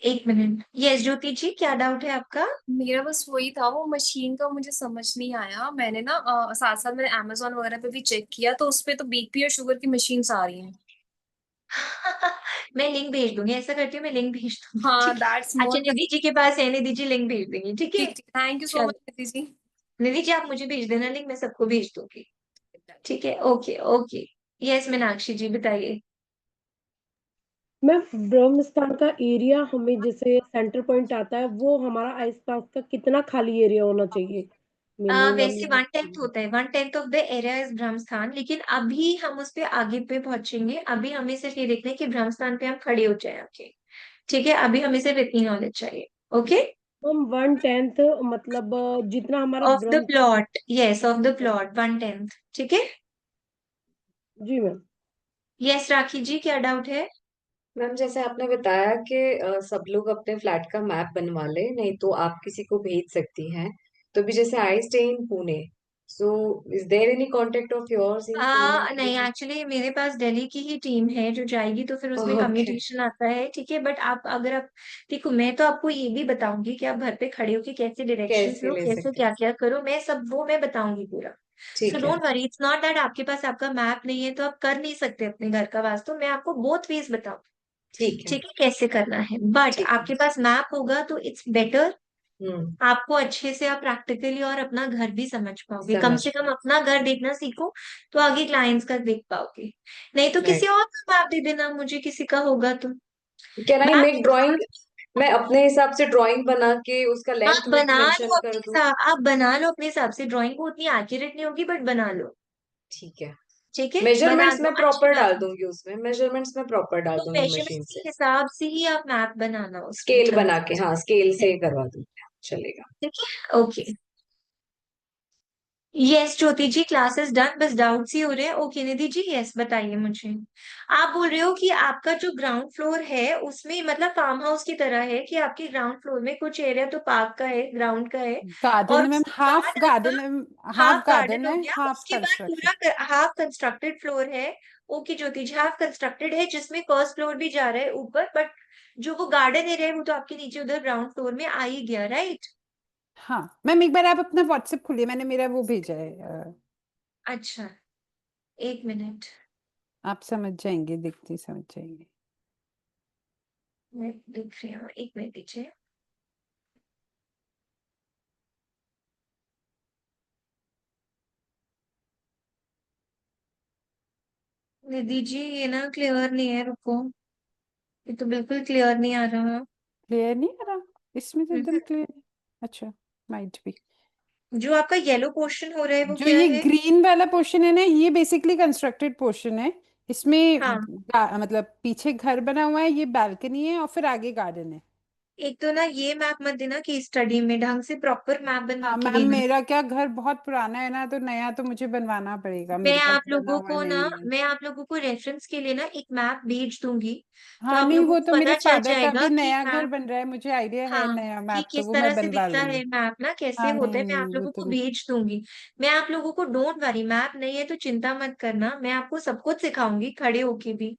एक मिनट। यस ज्योति जी, क्या डाउट है आपका? मेरा बस वही था, वो मशीन का मुझे समझ नहीं आया। मैंने ना साथ साथ मैंने अमेजोन वगैरह पे भी चेक किया, तो उसपे तो बीपी और शुगर की मशीन्स आ रही हैं। मैं लिंक भेज दूंगी, ऐसा करती हूँ, मैं लिंक भेज दूंगी, हाँ, ठीक है? दैट्स अच्छा, मोर। निधि जी के पास है, निधि जी लिंक भेज देंगी, ठीक है? ठीक ठीक, थैंक यू सो चलो, मच निधि जी। निधि जी आप मुझे भेज देना लिंक, मैं सबको भेज दूंगी, ठीक है? Okay okay. यस मीनाक्षी जी बताइए। मैम ब्रह्म स्थान का एरिया हमें जैसे सेंटर पॉइंट आता है, वो हमारा आसपास का कितना खाली एरिया होना चाहिए मिनिमम वैसे या 1/10 होता है, 1/10 ऑफ द एरिया इज ब्रह्मस्थान, लेकिन अभी हम उस पे आगे पे पहुंचेंगे। अभी हमें सिर्फ ये देखना है कि ब्रह्मस्थान पे हम खड़े हो जाए आके, ठीक है? अभी हमें सिर्फ इतनी नॉलेज चाहिए, ओके? मैम 1/10 मतलब जितना हमारा of the Brahma. Plot, yes of the plot 1/10, ठीक है? जी मैम। यस राखी जी, क्या डाउट है? मैम जैसे आपने बताया कि सब लोग अपने फ्लैट का मैप बनवा ले, नहीं तो आप किसी को भेज सकती हैं। तो भी जैसे I stay in Pune, so is there any contact of yours in Pune? नहीं, एक्चुअली मेरे पास दिल्ली की ही टीम है जो जाएगी, तो फिर उसमें ओके, कम्युनिकेशन आता है, ठीक है? बट आप अगर आप देखो, मैं तो आपको ये भी बताऊंगी कि आप घर पे खड़े होके कैसे डायरेक्शंस कैसे लो, ले कैसे सकते हैं? क्या क्या करो, मैं सब वो मैं बताऊंगी पूरा। सो ठीक है, don't worry, it's not that आपके पास आपका मैप नहीं है तो आप कर नहीं सकते अपने घर का वास्तु, मैं आपको बोथ वेज बताऊंगी, ठीक है, ठीक है, कैसे करना है। बट ठीक है। आपके पास मैप होगा तो इट्स बेटर, हम्म, आपको अच्छे से आप प्रैक्टिकली और अपना घर भी समझ पाओगे, कम समझ से कम गए। अपना घर देखना सीखो, तो आगे क्लाइंट्स का देख पाओगे। नहीं तो किसी राइट, और का मैप दे देना मुझे, किसी का होगा तो can I map. Make drawing? मैं अपने हिसाब से ड्राइंग बना के उसका आप लेंथ विड्थ बना लो मेंशन अपने कर दूं? हिसाब, आप बना लो अपने हिसाब से, ड्राइंग को उतनी एक्यूरेट नहीं होगी बट बना लो, ठीक है। ठीक है? बना मेजरमेंट्स लो में अच्छी प्रॉपर डाल बात है। दूंगी, उसमें मेजरमेंट्स में प्रॉपर डाल तो दूंगी मशीन मेजरमेंट के से। हिसाब से ही आप मैप बनाना उसमें, स्केल बना के, हाँ स्केल ठीक से करवा दूंगी, चलेगा। है? ओके। यस ज्योति जी, क्लासेस डन, बस डाउट्स ही हो रहे हैं। ओके निधि जी, यस बताइए मुझे। आप बोल रहे हो कि आपका जो ग्राउंड फ्लोर है उसमें मतलब फार्म हाउस की तरह है, कि आपके ग्राउंड फ्लोर में कुछ एरिया तो पार्क का है, ग्राउंड का है, गार्डन और है मैम, उसके हाफ बाद आपका गार्डन है, हाफ हाफ गार्डन गार्डन हो है, गया, हाफ उसके बाद कंस्ट्रक्शन। पूरा हाफ कंस्ट्रक्टेड फ्लोर है। ओके ज्योति जी, हाफ कंस्ट्रक्टेड है जिसमें फर्स्ट फ्लोर भी जा रहा है ऊपर, बट जो वो गार्डन एरिया है वो तो आपके नीचे उधर ग्राउंड फ्लोर में आ ही गया, राइट? हाँ मैम, एक बार आप अपना व्हाट्सएप खोलिए, मैंने मेरा वो भेजा है अच्छा, एक मिनट, आप समझ जाएंगे, देखते ही समझ जाएंगे। मैं देख रही हूँ, एक मिनट पीछे। निधि जी ये ना क्लियर नहीं है, रुको, ये तो बिल्कुल क्लियर नहीं आ रहा। क्लियर नहीं आ रहा? इसमें तो हम्म, एकदम क्लियर है। अच्छा, माइट भी। जो आपका येलो पोर्शन हो रहा है वो जो क्या ये है? ग्रीन वाला पोर्शन है ना, ये बेसिकली कंस्ट्रक्टेड पोर्शन है। इसमें हाँ, मतलब पीछे घर बना हुआ है, ये बालकनी है और फिर आगे गार्डन है। एक तो ना ये मैप मत देना कि स्टडी में, ढंग से प्रॉपर मैप बनवा हाँ के मैम, देना। मेरा क्या घर बहुत पुराना है ना, तो नया तो मुझे बनवाना पड़ेगा, मेरे पास बना हुआ नहीं है। मैं आप लोगों को रेफरेंस के लिए ना एक मैप भेज दूंगी, तो हाँ आप नहीं, लोगों वो को तो मेरे पता चल फादर का जाएगा भी कि नया घर मैप, बन रहा है, मुझे आइडिया है हाँ, नया कि मैप, तो किस वो तरह मैं से बनवा दिखता लूंगी। है मैप ना, कैसे हाँ होता नहीं है, मैं नहीं, आप वो लोगों को तो भेज दूंगी। मैं आप लोगों को, डोंट वरी, मैप नहीं है तो चिंता मत करना, मैं आपको सब कुछ सिखाऊंगी खड़े होके भी।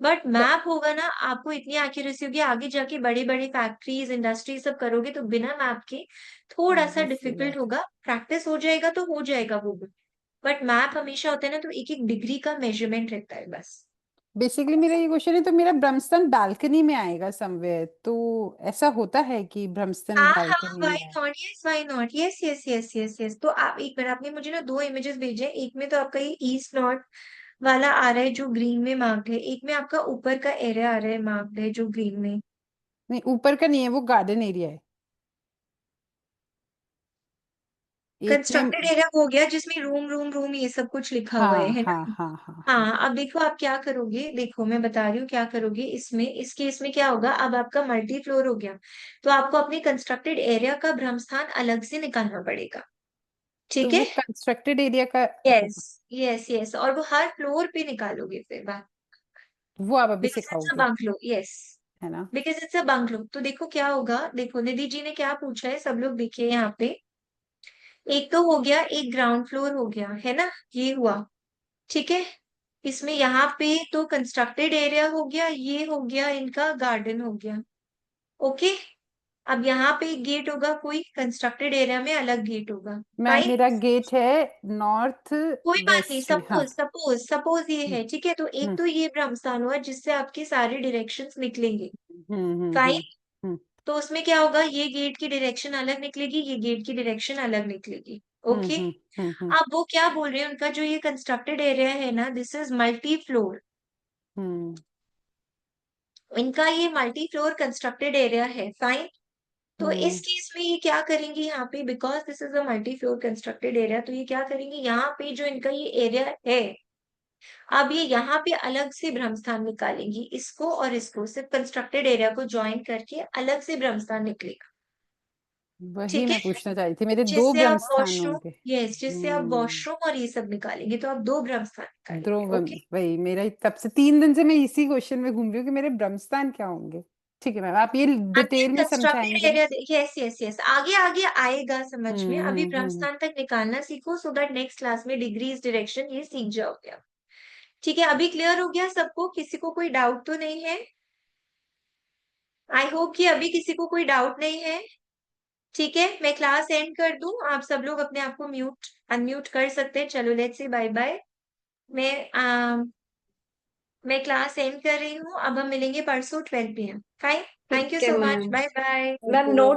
बट ब- मैप होगा ना, आपको इतनी एक्यूरेसी होगी, आगे जाके बड़ी बड़ी फैक्ट्रीज इंडस्ट्री सब करोगे तो बिना मैप के थोड़ा सा obvious सी डिफिकल्ट बात है। होगा, प्रैक्टिस हो जाएगा तो हो जाएगा वो भी। बट मैप हमेशा होता है ना, तो एक एक डिग्री का मेजरमेंट रहता है बस। बेसिकली मेरा ये क्वेश्चन है, तो मेरा ब्रह्मस्थान बालकनी में आएगा समवेयर, तो ऐसा होता है कि ब्रह्मस्थान हाँ हाँ, बालकनी वाई में है? Not, yes why not, yes yes yes yes yes. तो आप एक मिनट, आपने मुझे ना दो इमेजेस भेजे, एक में तो आपका ये ईस्ट नॉर्थ वाला आ रहा है जो ग्रीन में मार्क्ड है, एक में आपका ऊपर का एरिया आ रहा है मार्क्ड है जो ग्रीन में। नहीं, ऊपर का नहीं है, वो गार्डन एरिया है। एक में, कंस्ट्रक्टेड एरिया हो गया जिसमें रूम रूम रूम ये सब कुछ लिखा हुआ हाँ है हाँ ना? हाँ हाँ हाँ। हाँ, अब देखो आप क्या करोगे, देखो मैं बता रही हूँ क्या करोगे इसमें, इस केस में क्या होगा, अब आपका मल्टी फ्लोर हो गया, तो आपको अपने कंस्ट्रक्टेड एरिया का भ्रमस्थान अलग से निकालना पड़ेगा, तो ठीक है? वो कंस्ट्रक्टेड एरिया का यस होगा, यस यस, और वो हर फ्लोर पे निकालोगे फिर बात, वो आप अभी बिना सा सिखाओगे? बंक लो, यस। है ना? Because it's a bungalow. तो देखो क्या होगा, देखो निधि जी ने क्या पूछा है, सब लोग देखिए यहाँ पे। एक तो हो गया, एक ग्राउंड फ्लोर हो गया, है ना, ये हुआ, ठीक है। इसमें यहाँ पे तो कंस्ट्रक्टेड एरिया हो गया, ये हो गया इनका गार्डन हो गया, ओके। अब यहाँ पे एक गेट होगा, कोई कंस्ट्रक्टेड एरिया में अलग गेट होगा, मैम फाइन। मेरा गेट है नॉर्थ कोई बात नहीं, वेस्ट में। हाँ। सपोज ये हम्म है, ठीक है। तो एक हम्म तो ये ब्रह्मस्थान हुआ जिससे आपके सारे डायरेक्शंस निकलेंगे, हम्म फाइन। हम्म तो उसमें क्या होगा, ये गेट की डायरेक्शन अलग निकलेगी, ये गेट की डायरेक्शन अलग निकलेगी, ओके। हम्म अब वो क्या बोल रहे हैं, उनका जो ये कंस्ट्रक्टेड एरिया है ना, दिस इज मल्टी फ्लोर। हम्म इनका ये मल्टी फ्लोर कंस्ट्रक्टेड एरिया है, फाइन। तो इस हम्म केस में ये क्या करेंगे यहाँ पे, because this is a multi floor constructed area, तो ये क्या करेंगे, यहाँ पे जो इनका ये एरिया है, अब ये यहाँ पे अलग से ब्रह्मस्थान निकालेंगी, इसको और इसको सिर्फ कंस्ट्रक्टेड एरिया को ज्वाइन करके अलग से ब्रह्मस्थान निकलेगा, वही ठीक है। मैं पूछना चाह रही थी, मेरे दो जिससे आप ब्रह्मस्थान वॉशरूम, होंगे। यस, जिससे आप वॉशरूम और ये सब निकालेंगे, तो आप 2 ब्रह्मस्थान निकालेंगे, ध्रुव, ओके। वही मेरा तब से 3 दिन से मैं इसी क्वेश्चन में घूम रही हूँ कि मेरे ब्रह्मस्थान क्या होंगे। ठीक है मैम, आप ये अभी डिटेल में कंस्ट्रक्टेड समझाएंगे ना? एरिया, यस यस यस, आगे आगे आएगा समझ में। अभी हम्म। ब्रह्मस्थान तक निकालना सीखो, सो दैट नेक्स्ट क्लास में डिग्रीज डायरेक्शन ये सीख जाओगे आप। ठीक है, अभी क्लियर हो गया सबको, किसी को कोई डाउट तो नहीं है? आई होप कि अभी किसी को कोई डाउट नहीं है। ठीक है, मैं क्लास एंड कर दूं, आप सब लोग अपने आप को म्यूट अनम्यूट कर सकते हैं। चलो लेट्स से बाय बाय। मैं मैं क्लास एंड कर रही हूँ, अब हम मिलेंगे परसों 12 PM। फाइन, थैंक यू ठीक है so much, ma'am. Bye bye. Ma'am note